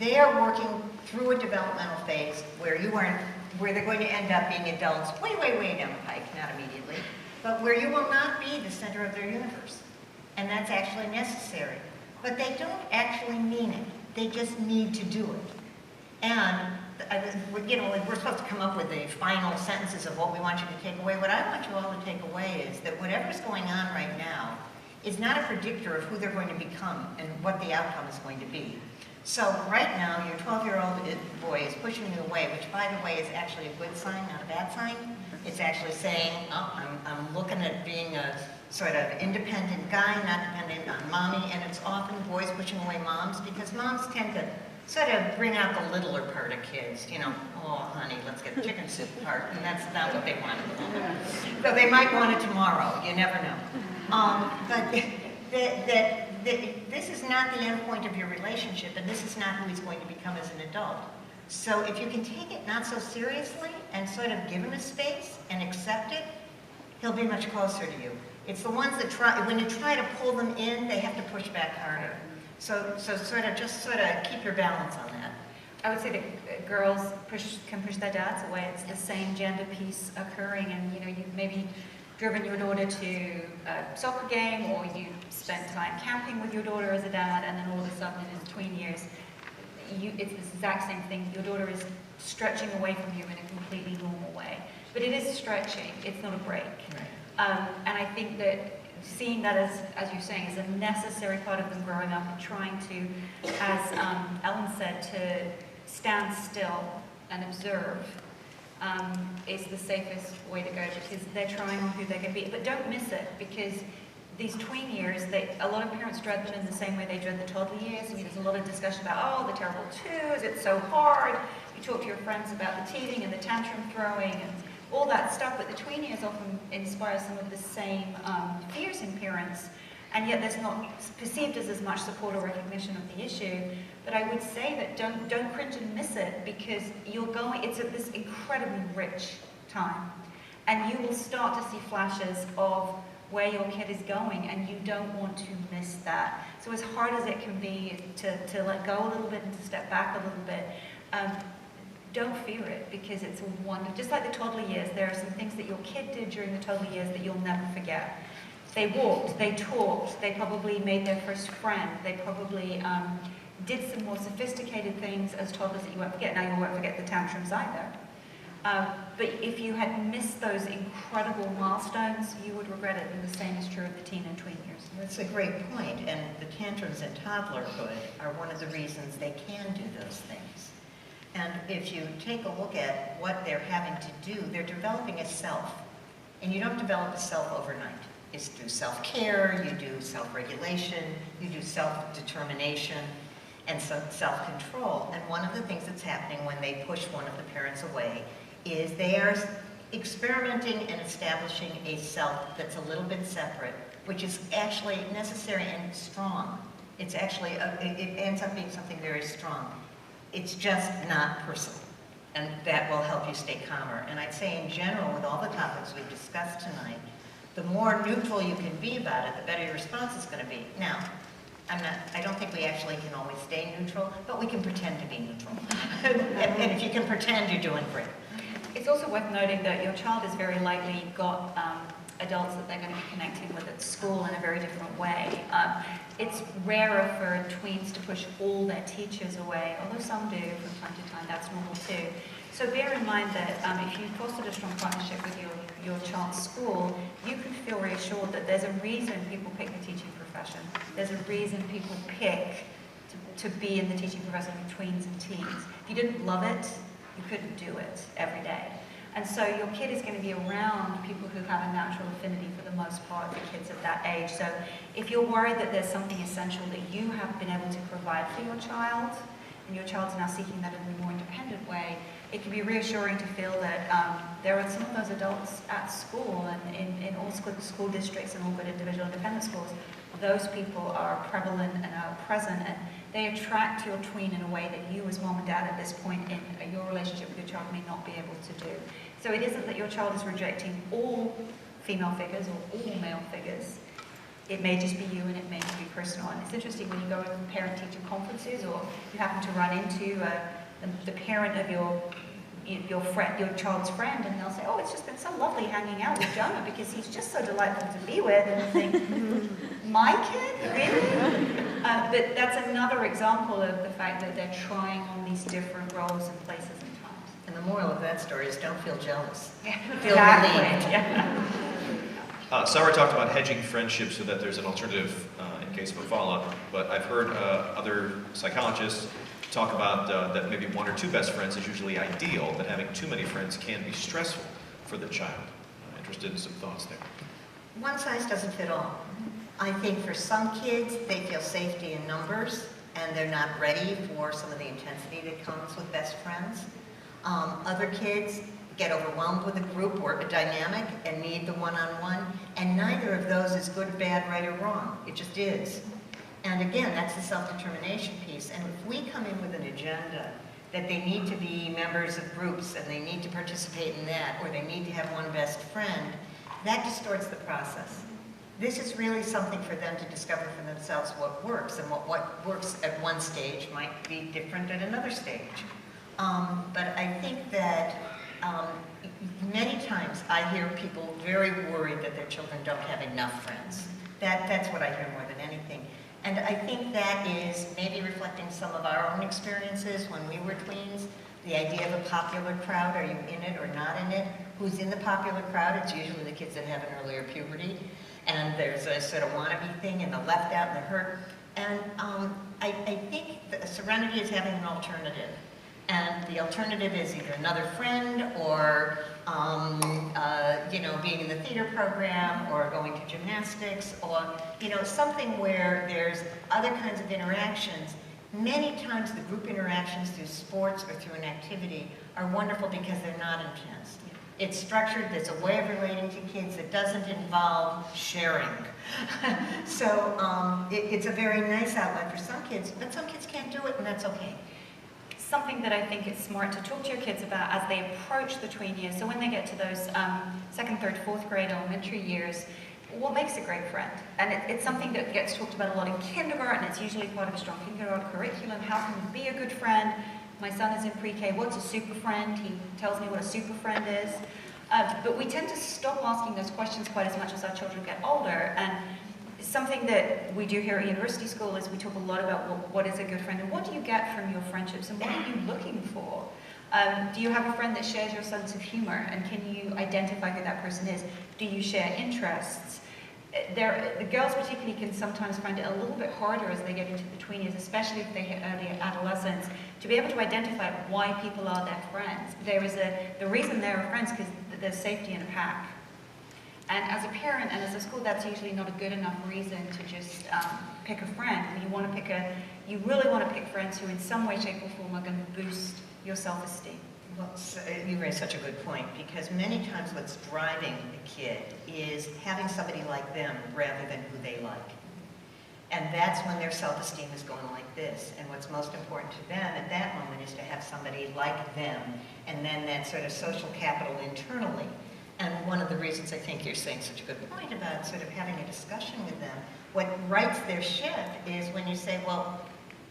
they are working through a developmental phase where they're going to end up being adults way down the pike, not immediately, but where you will not be the center of their universe. And that's actually necessary. But they don't actually mean it. They just need to do it. And, you know, we're supposed to come up with the final sentences of what we want you to take away. What I want you all to take away is that whatever's going on right now is not a predictor of who they're going to become and what the outcome is going to be. So right now, your 12-year-old boy is pushing you away, which, by the way, is actually a good sign, not a bad sign. It's actually saying, oh, I'm looking at being a sort of independent guy, not dependent on mommy, and it's often boys pushing away moms because moms tend to sort of bring out the littler part of kids, you know, oh, honey, let's get the chicken soup part, and that's not what they want at the moment. So they might want it tomorrow, you never know. But this is not the end point of your relationship, and this is not who he's going to become as an adult. So if you can take it not so seriously and sort of give him a space and accept it, he'll be much closer to you. It's the ones that when you try to pull them in, they have to push back harder. So sort of keep your balance on that. I would say that girls can push their dads away. It's the same gender piece occurring, and you know, you've maybe driven your daughter to a soccer game, or you spent time camping with your daughter as a dad, and then all of a sudden in his tween years, it's the exact same thing. Your daughter is stretching away from you in a completely normal way. But it is stretching, it's not a break. Right. And I think that seeing that as you're saying, is a necessary part of them growing up and trying to, as Ellen said, to stand still and observe is the safest way to go, because they're trying on who they're going to be. But don't miss it, because these tween years, a lot of parents dread them in the same way they dread the toddler years. I mean, there's a lot of discussion about, oh, the terrible twos, it's so hard. You talk to your friends about the teething and the tantrum throwing and all that stuff, but the tween years often inspire some of the same fears in parents, and yet there's not perceived as much support or recognition of the issue. But I would say that don't cringe and miss it, because it's this incredibly rich time, and you will start to see flashes of where your kid is going, and you don't want to miss that. So as hard as it can be to let go a little bit and to step back a little bit, don't fear it, because it's a wonder. Just like the toddler years, there are some things that your kid did during the toddler years that you'll never forget. They walked, they talked, they probably made their first friend, they probably did some more sophisticated things as toddlers that you won't forget. Now you won't forget the tantrums either. But if you had missed those incredible milestones, you would regret it, and the same is true of the teen and tween years. That's a great point, and the tantrums in toddlerhood are one of the reasons they can do those things. And if you take a look at what they're having to do, they're developing a self. And you don't develop a self overnight. It's through self-care, you do self-regulation, you do self-determination. and some self-control. And one of the things that's happening when they push one of the parents away is they are experimenting and establishing a self that's a little bit separate, which is actually necessary and strong. It's actually, it ends up being something very strong. It's just not personal. And that will help you stay calmer. And I'd say in general, with all the topics we've discussed tonight, the more neutral you can be about it, the better your response is going to be. Now, I don't think we actually can always stay neutral, but we can pretend to be neutral. and if you can pretend, you're doing great. It's also worth noting that your child has very likely got adults that they're going to be connecting with at school in a very different way. It's rarer for tweens to push all their teachers away, although some do from time to time, that's normal too. So bear in mind that if you've fostered a strong partnership with your child's school, you can feel reassured that there's a reason people pick the teaching profession. There's a reason people pick to be in the teaching profession for tweens and teens. If you didn't love it, you couldn't do it every day. And so your kid is going to be around people who have a natural affinity for the most part for kids at that age. So if you're worried that there's something essential that you have been able to provide for your child, and your child's now seeking that in a more independent way, it can be reassuring to feel that there are some of those adults at school and in all school districts and all good individual independent schools. Those people are prevalent and are present, and they attract your tween in a way that you as mom and dad at this point in your relationship with your child may not be able to do. So it isn't that your child is rejecting all female figures or all male figures. It may just be you, and it may just be personal. And it's interesting when you go to parent-teacher conferences, or you happen to run into the parent of your child's friend, and they'll say, "Oh, it's just been so lovely hanging out with Jonah because he's just so delightful to be with." And you think, "My kid, really?" But that's another example of the fact that they're trying on these different roles and places and times. And the moral of that story is don't feel jealous. Yeah, Feel exactly. relieved. Yeah. Sarah talked about hedging friendships so that there's an alternative in case of a fallout, but I've heard other psychologists talk about that maybe one or two best friends is usually ideal, but having too many friends can be stressful for the child. Interested in some thoughts there. One size doesn't fit all. I think for some kids, they feel safety in numbers, and they're not ready for some of the intensity that comes with best friends. Other kids get overwhelmed with a group or a dynamic and need the one-on-one, and neither of those is good, bad, right, or wrong. It just is. And again, that's the self-determination piece. And if we come in with an agenda that they need to be members of groups and they need to participate in that, or they need to have one best friend, that distorts the process. This is really something for them to discover for themselves what works, and what works at one stage might be different at another stage. But I think that many times I hear people very worried that their children don't have enough friends. That's what I hear more than anything. And I think that is maybe reflecting some of our own experiences when we were tweens. The idea of a popular crowd, are you in it or not in it? Who's in the popular crowd? It's usually the kids that have an earlier puberty. And there's a sort of wannabe thing and the left out and the hurt. And I think the serenity is having an alternative. And the alternative is either another friend or, being in the theater program or going to gymnastics or, something where there's other kinds of interactions. Many times the group interactions through sports or through an activity are wonderful because they're not intense. It's structured, there's a way of relating to kids that doesn't involve sharing. So it's a very nice outlet for some kids, but some kids can't do it, and that's okay. Something that I think it's smart to talk to your kids about as they approach the tween years. So when they get to those second, third, fourth grade elementary years, what makes a great friend? And it's something that gets talked about a lot in kindergarten. It's usually part of a strong kindergarten curriculum. How can you be a good friend? My son is in pre-K. What's a super friend? He tells me what a super friend is. But we tend to stop asking those questions quite as much as our children get older. And something that we do here at university school is we talk a lot about what is a good friend and what do you get from your friendships and what are you looking for? Do you have a friend that shares your sense of humor, and can you identify who that person is? Do you share interests? The girls particularly can sometimes find it a little bit harder as they get into the tween years, especially if they hit early adolescence, to be able to identify why people are their friends. The reason they're friends because there's safety in a pack. And as a parent and as a school, that's usually not a good enough reason to just pick a friend. You want to pick you really want to pick friends who in some way, shape or form are going to boost your self-esteem. Well, you raise such a good point, because many times what's driving a kid is having somebody like them rather than who they like. And that's when their self-esteem is going like this. And what's most important to them at that moment is to have somebody like them, and then that sort of social capital internally. And one of the reasons I think you're saying such a good point about sort of having a discussion with them, what rights their ship is when you say, well,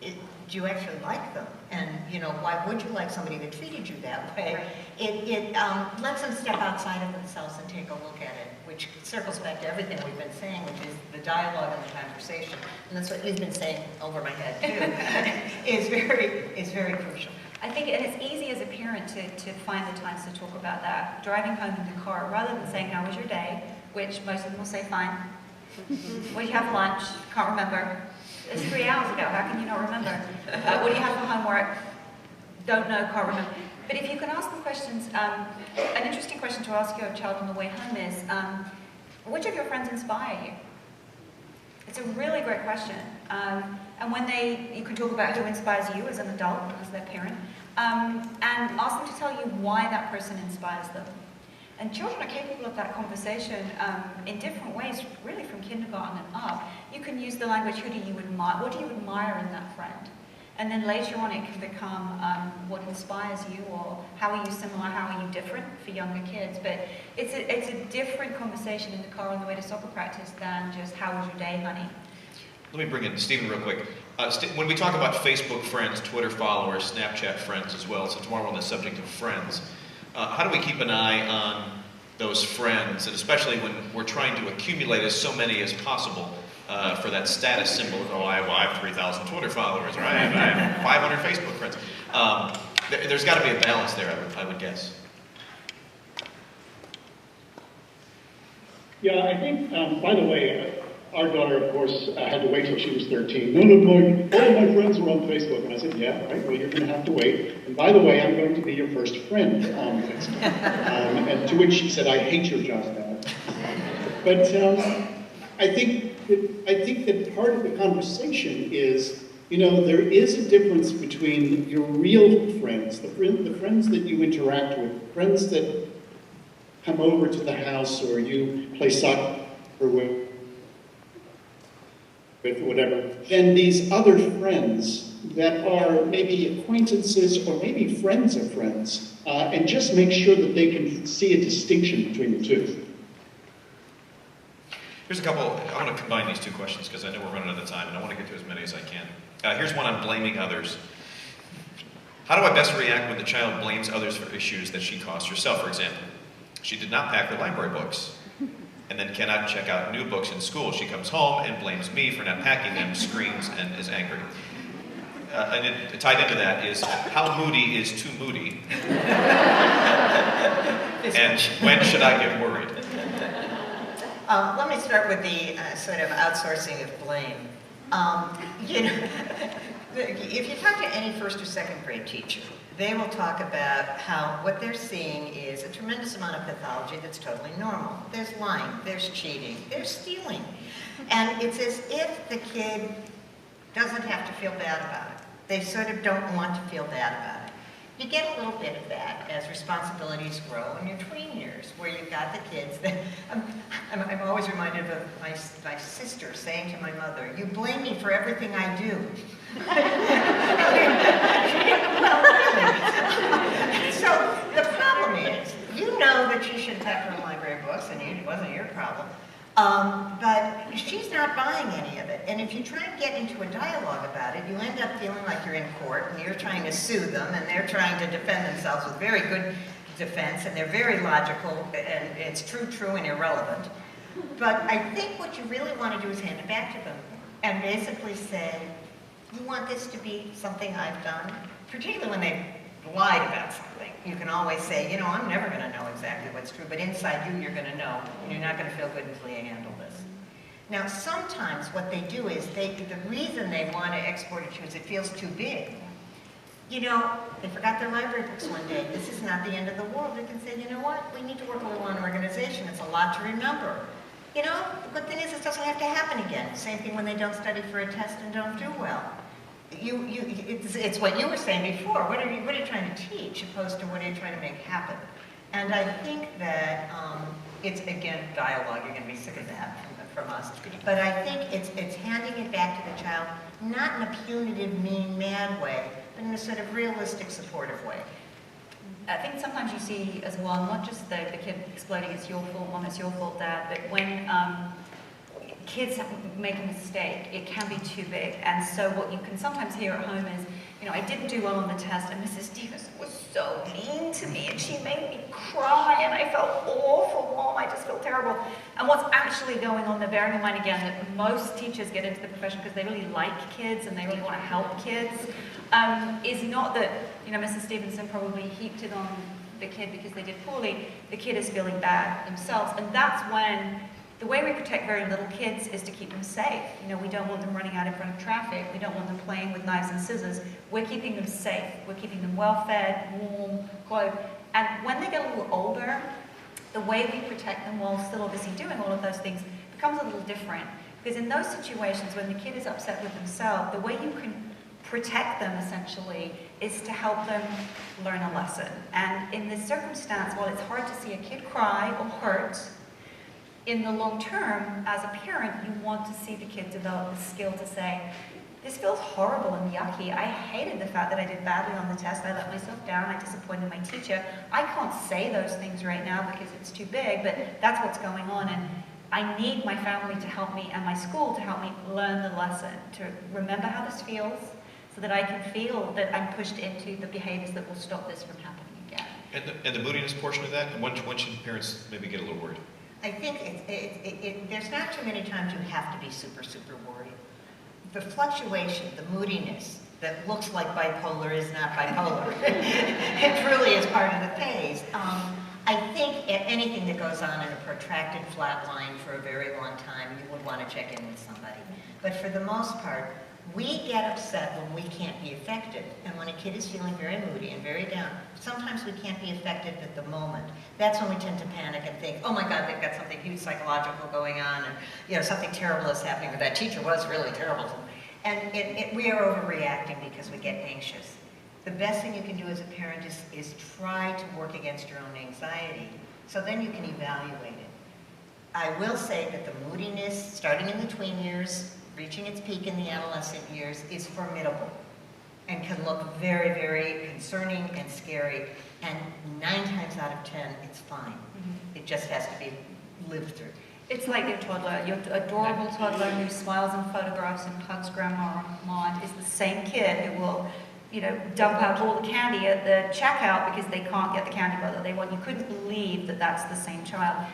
do you actually like them? And, you know, why would you like somebody that treated you that way? Right. It lets them step outside of themselves and take a look at it, which circles back to everything we've been saying, which is the dialogue and the conversation. And that's what you've been saying over my head, too, is very crucial. I think, and it's easy as a parent to find the times to talk about that. Driving home in the car, rather than saying, how was your day? Which most of them will say, fine. What did you have for lunch? Can't remember. It's 3 hours ago, how can you not remember? What do you have for homework? Don't know, can't remember. But if you can ask them questions, an interesting question to ask your child on the way home is, which of your friends inspire you? It's a really great question. And when you can talk about who inspires you as an adult, as their parent, and ask them to tell you why that person inspires them. And children are capable of that conversation in different ways, really from kindergarten and up. You can use the language, who do you admire, what do you admire in that friend? And then later on it can become what inspires you, or how are you similar, how are you different for younger kids. But it's a different conversation in the car on the way to soccer practice than just, how was your day, honey? Let me bring in Stephen real quick. When we talk about Facebook friends, Twitter followers, Snapchat friends as well, so tomorrow we're on the subject of friends, how do we keep an eye on those friends, and especially when we're trying to accumulate as so many as possible for that status symbol of, oh, I have 3,000 Twitter followers, or I have 500 Facebook friends. There's got to be a balance there, I would guess. Yeah, I think, by the way, our daughter, of course, had to wait till she was 13. All my friends were on Facebook. And I said, yeah, right, well, you're going to have to wait. And by the way, I'm going to be your first friend on Facebook. And to which she said, I hate your job, Dad. But I think that part of the conversation is, you know, there is a difference between your real friends, the friends that you interact with, friends that come over to the house or you play soccer with whatever, and these other friends that are maybe acquaintances or maybe friends of friends, and just make sure that they can see a distinction between the two. Here's a couple, I want to combine these two questions because I know we're running out of time and I want to get to as many as I can. Here's one on blaming others. How do I best react when the child blames others for issues that she caused herself? For example, she did not pack her library books and then cannot check out new books in school. She comes home and blames me for not packing them, screams, and is angry. And tied into that is, how moody is too moody? And when should I get worried? Let me start with the sort of outsourcing of blame. You know, if you talk to any first or second grade teacher, they will talk about how what they're seeing is a tremendous amount of pathology that's totally normal. There's lying, there's cheating, there's stealing. And it's as if the kid doesn't have to feel bad about it. They sort of don't want to feel bad about it. You get a little bit of that as responsibilities grow in your tween years, where you've got the kids that, I'm always reminded of my sister saying to my mother, you blame me for everything I do. Well, really. So the problem is, you know that you should pack her library books, and it wasn't your problem. But she's not buying any of it. And if you try and get into a dialogue about it, you end up feeling like you're in court and you're trying to sue them and they're trying to defend themselves with very good defense and they're very logical and it's true, and irrelevant. But I think what you really want to do is hand it back to them and basically say, you want this to be something I've done? Particularly when they've lied about something. You can always say, you know, I'm never going to know exactly what's true, but inside you, you're going to know, and you're not going to feel good until you handle this. Now, sometimes what they do is, the reason they want to export it to you is it feels too big. You know, they forgot their library books one day. This is not the end of the world. They can say, you know what, we need to work a little on organization. It's a lot to remember. You know, the good thing is it doesn't have to happen again. Same thing when they don't study for a test and don't do well. it's what you were saying before. What are you trying to teach, opposed to what are you trying to make happen? And I think that it's, again, dialogue. You're going to be sick of that from us. But I think it's handing it back to the child, not in a punitive, mean, mad way, but in a sort of realistic, supportive way. I think sometimes you see as well, not just the kid exploding, it's your fault, Mom, it's your fault, Dad, but when kids make a mistake, it can be too big. And so what you can sometimes hear at home is, you know, I didn't do well on the test, and Mrs. Stephenson was so mean to me, and she made me cry, and I felt awful, Mom, I just feel terrible. And what's actually going on there, bearing in mind again that most teachers get into the profession because they really like kids and they really want to help kids, is not that, you know, Mrs. Stephenson probably heaped it on the kid because they did poorly. The kid is feeling bad themselves, and that's when the way we protect very little kids is to keep them safe. You know, we don't want them running out in front of traffic. We don't want them playing with knives and scissors. We're keeping them safe. We're keeping them well-fed, warm, clothed. And when they get a little older, the way we protect them while still obviously doing all of those things becomes a little different. Because in those situations, when the kid is upset with themselves, the way you can protect them, essentially, is to help them learn a lesson. And in this circumstance, while it's hard to see a kid cry or hurt, in the long term, as a parent, you want to see the kid develop the skill to say, this feels horrible and yucky. I hated the fact that I did badly on the test. I let myself down. I disappointed my teacher. I can't say those things right now because it's too big, but that's what's going on. And I need my family to help me and my school to help me learn the lesson, to remember how this feels so that I can feel that I'm pushed into the behaviors that will stop this from happening again. And the moodiness portion of that, and when should parents maybe get a little worried? I think there's not too many times you have to be super, super worried. The fluctuation, the moodiness that looks like bipolar is not bipolar. It truly is part of the phase. I think anything that goes on in a protracted flat line for a very long time, you would want to check in with somebody. But for the most part, we get upset when we can't be effective. And when a kid is feeling very moody and very down, sometimes we can't be effective at the moment. That's when we tend to panic and think, oh my God, they've got something huge psychological going on, and you know, something terrible is happening, or that teacher was really terrible. And we are overreacting because we get anxious. The best thing you can do as a parent is try to work against your own anxiety, so then you can evaluate it. I will say that the moodiness, starting in the tween years, reaching its peak in the adolescent years, is formidable and can look very, very concerning and scary, and 9 times out of 10, it's fine. It just has to be lived through. It's like your toddler, your adorable toddler who smiles in photographs and hugs grandma or mom is the same kid who will, you know, dump out all the candy at the checkout because they can't get the candy bar that they want. You couldn't believe that that's the same child.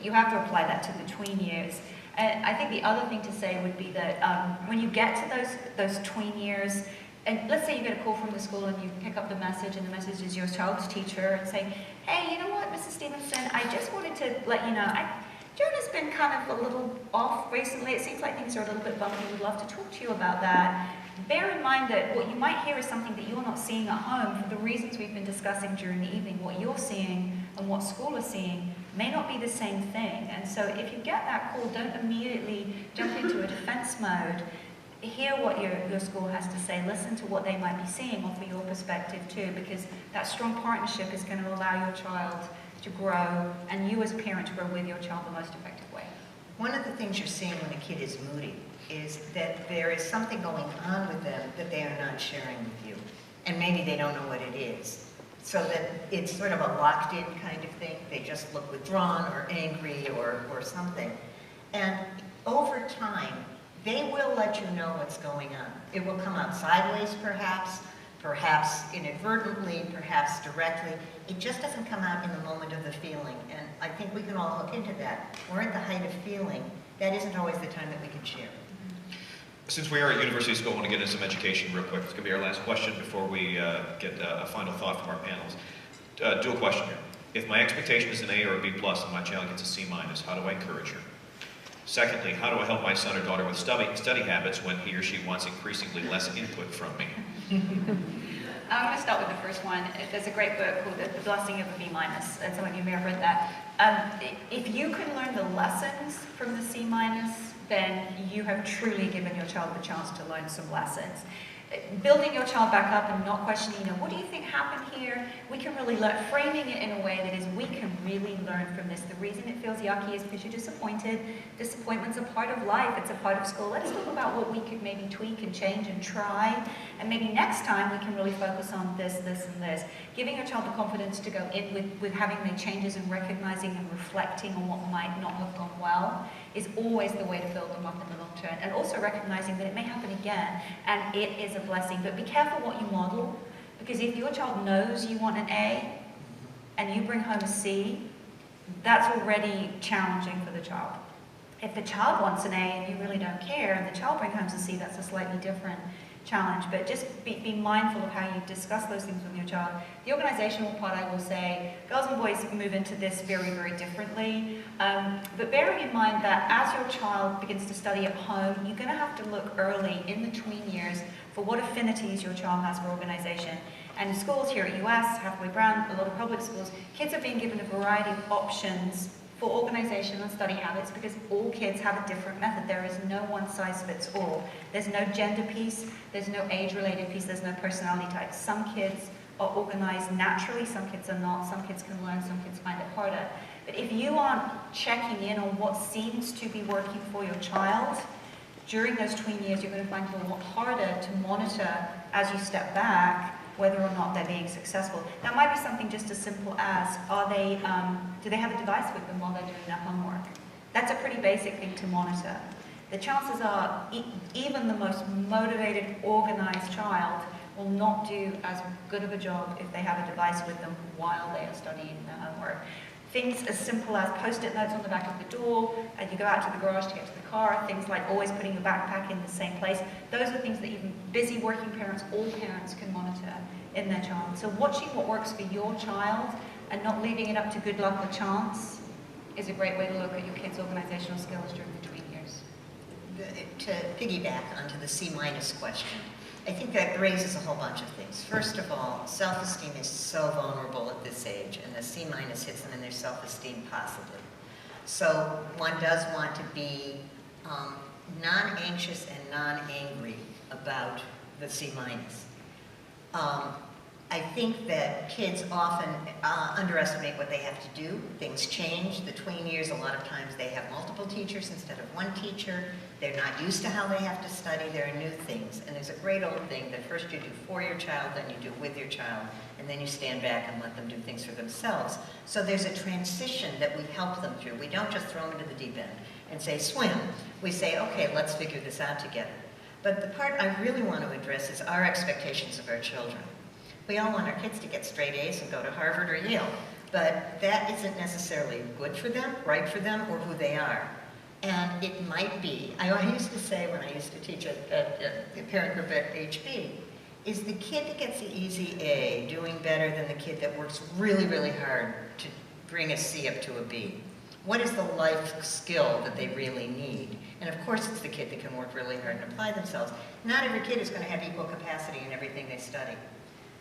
You have to apply that to the tween years. And I think the other thing to say would be that when you get to those tween years, and let's say you get a call from the school and you pick up the message, and the message is your child's teacher, and say, hey, you know what, Mrs. Stephenson, I just wanted to let you know, Jonah's been kind of a little off recently. It seems like things are a little bit bumpy. We'd love to talk to you about that. Bear in mind that what you might hear is something that you're not seeing at home for the reasons we've been discussing during the evening. What you're seeing and what school is seeing may not be the same thing. And so if you get that call, don't immediately jump into a defense mode. Hear what your school has to say. Listen to what they might be seeing, offer your perspective too, because that strong partnership is going to allow your child to grow, and you as a parent to grow with your child the most effective way. One of the things you're seeing when a kid is moody is that there is something going on with them that they are not sharing with you. And maybe they don't know what it is. So that it's sort of a locked-in kind of thing. They just look withdrawn or angry or something. And over time, they will let you know what's going on. It will come out sideways, perhaps inadvertently, perhaps directly. It just doesn't come out in the moment of the feeling. And I think we can all hook into that. We're at the height of feeling. That isn't always the time that we can share. Since we are at University School, I want to get into some education real quick. It's going to be our last question before we get a final thought from our panels. Dual question here. If my expectation is an A or a B plus and my child gets a C minus, how do I encourage her? Secondly, how do I help my son or daughter with study habits when he or she wants increasingly less input from me? I'm going to start with the first one. There's a great book called The Blessing of a B minus, and some of you may have read that. If you can learn the lessons from the C minus, then you have truly given your child the chance to learn some lessons. building your child back up and not questioning, what do you think happened here? We can really learn, framing it in a way that is, we can really learn from this. The reason it feels yucky is because you're disappointed. Disappointment's a part of life, it's a part of school. Let's talk about what we could maybe tweak and change and try, and maybe next time we can really focus on this, this, and this. Giving your child the confidence to go in with having made changes and recognizing and reflecting on what might not have gone well is always the way to build them up in the long term. And also recognizing that it may happen again, and it is a blessing. But be careful what you model, because if your child knows you want an A, and you bring home a C, that's already challenging for the child. If the child wants an A and you really don't care, and the child brings home a C, that's a slightly different challenge. But just be mindful of how you discuss those things with your child. The organizational part, I will say, girls and boys move into this very, very differently. But bearing in mind that as your child begins to study at home, you're going to have to look early in the tween years for what affinities your child has for organization. And in schools here at US, Hathaway Brown, a lot of public schools, kids are being given a variety of options for organization and study habits because all kids have a different method. There is no one size fits all. There's no gender piece, there's no age-related piece, there's no personality type. Some kids are organized naturally, some kids are not, some kids can learn, some kids find it harder. But if you aren't checking in on what seems to be working for your child, during those tween years, you're going to find it a lot harder to monitor as you step back whether or not they're being successful. Now, it might be something just as simple as, do they have a device with them while they're doing their homework? That's a pretty basic thing to monitor. The chances are, even the most motivated, organized child will not do as good of a job if they have a device with them while they are studying their homework. Things as simple as post-it notes on the back of the door, and you go out to the garage to get to the car, things like always putting your backpack in the same place. Those are things that even busy working parents, all parents can monitor in their child. So watching what works for your child and not leaving it up to good luck or chance is a great way to look at your kids' organizational skills during the tween years. To piggyback onto the C- question, I think that raises a whole bunch of things. First of all, self-esteem is so vulnerable at this age, and the C- hits them in their self-esteem possibly. So one does want to be non-anxious and non-angry about the C-. I think that kids often underestimate what they have to do. Things change. The tween years, a lot of times they have multiple teachers instead of one teacher. They're not used to how they have to study. There are new things. And there's a great old thing that first you do for your child, then you do with your child, and then you stand back and let them do things for themselves. So there's a transition that we help them through. We don't just throw them into the deep end and say, swim. We say, okay, let's figure this out together. But the part I really want to address is our expectations of our children. We all want our kids to get straight A's and go to Harvard or Yale, but that isn't necessarily good for them, right for them, or who they are. And it might be, I used to say when I used to teach at the parent group at HB, is the kid that gets the easy A doing better than the kid that works really, really hard to bring a C up to a B? What is the life skill that they really need? And of course it's the kid that can work really hard and apply themselves. Not every kid is going to have equal capacity in everything they study.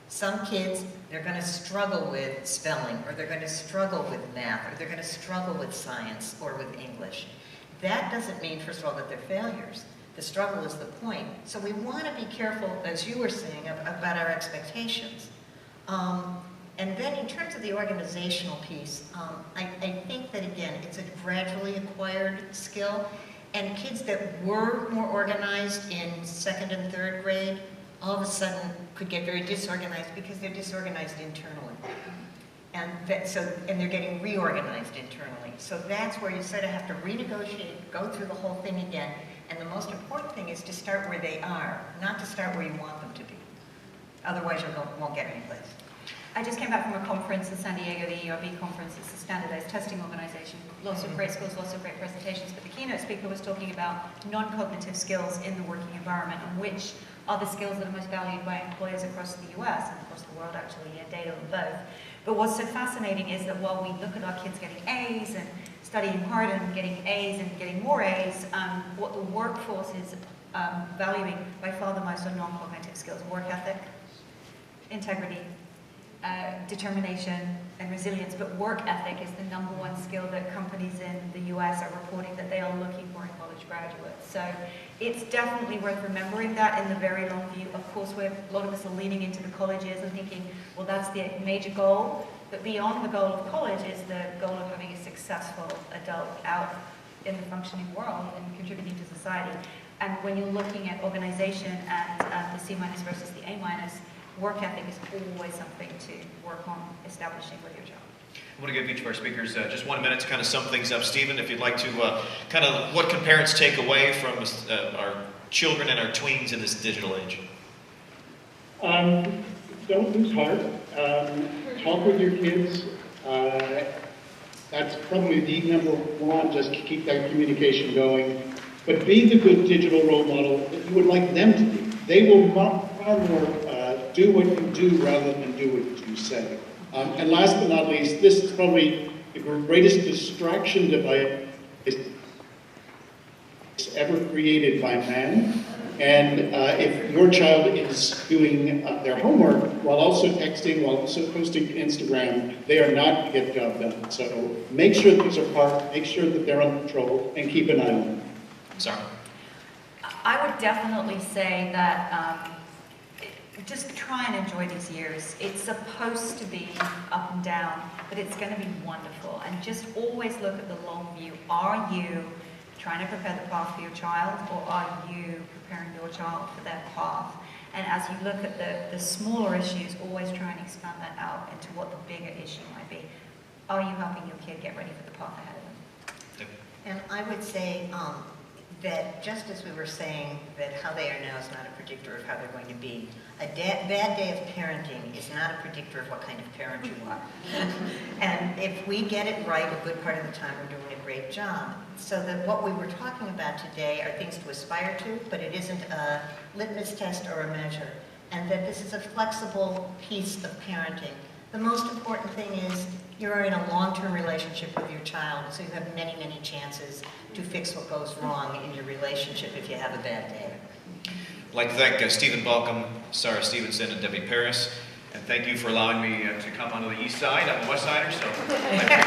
Some kids, they're going to struggle with spelling, or they're going to struggle with math, or they're going to struggle with science or with English. That doesn't mean, first of all, that they're failures. The struggle is the point. So we want to be careful, as you were saying, about our expectations. And then in terms of the organizational piece, I think that, again, it's a gradually acquired skill. And kids that were more organized in second and third grade, all of a sudden could get very disorganized because they're disorganized internally. And they're getting reorganized internally. So that's where you sort of have to renegotiate, go through the whole thing again. And the most important thing is to start where they are, not to start where you want them to be. Otherwise, you won't get any place. I just came back from a conference in San Diego, the ERB conference. It's a standardized testing organization. Lots of great schools, lots of great presentations. But the keynote speaker was talking about non-cognitive skills in the working environment, and which are the skills that are most valued by employers across the US and across the world, actually, data on both. But what's so fascinating is that while we look at our kids getting A's and studying hard and getting A's and getting more A's, what the workforce is valuing by far the most are non-cognitive skills: work ethic, integrity, determination, and resilience, but work ethic is the #1 skill that companies in the US are reporting that they are looking for in college graduates. So it's definitely worth remembering that in the very long view. Of course, a lot of us are leaning into the college years and thinking, well, that's the major goal, but beyond the goal of college is the goal of having a successful adult out in the functioning world and contributing to society. And when you're looking at organization and the C- versus the A-, work ethic is always something to work on establishing with your child. I'm going to give each of our speakers just 1 minute to kind of sum things up. Stephen, if you'd like to kind of, what can parents take away from our children and our tweens in this digital age? Don't lose heart. Talk with your kids. That's probably the #1, just keep that communication going. But be the good digital role model that you would like them to be. They will far more do what you do rather than do what you say. And last but not least, this is probably the greatest distraction device ever created by man. And if your child is doing their homework while also texting, while also posting to Instagram, they are not going to get the job done. So make sure these are parked, make sure that they're under control, and keep an eye on them. Sara? I would definitely say that just try and enjoy these years. It's supposed to be up and down, but it's going to be wonderful. And just always look at the long view. Are you trying to prepare the path for your child, or are you preparing your child for their path? And as you look at the smaller issues, always try and expand that out into what the bigger issue might be. Are you helping your kid get ready for the path ahead of them? And I would say that just as we were saying that how they are now is not a predictor of how they're going to be, a bad day of parenting is not a predictor of what kind of parent you are. And if we get it right a good part of the time, we're doing a great job. So that what we were talking about today are things to aspire to, but it isn't a litmus test or a measure. And that this is a flexible piece of parenting. The most important thing is you're in a long-term relationship with your child, so you have many, many chances to fix what goes wrong in your relationship if you have a bad day. I'd like to thank Stephen Balcom, Sara Stephenson, and Debbie Paris. And thank you for allowing me to come onto the east side. I'm a west sider, so I appreciate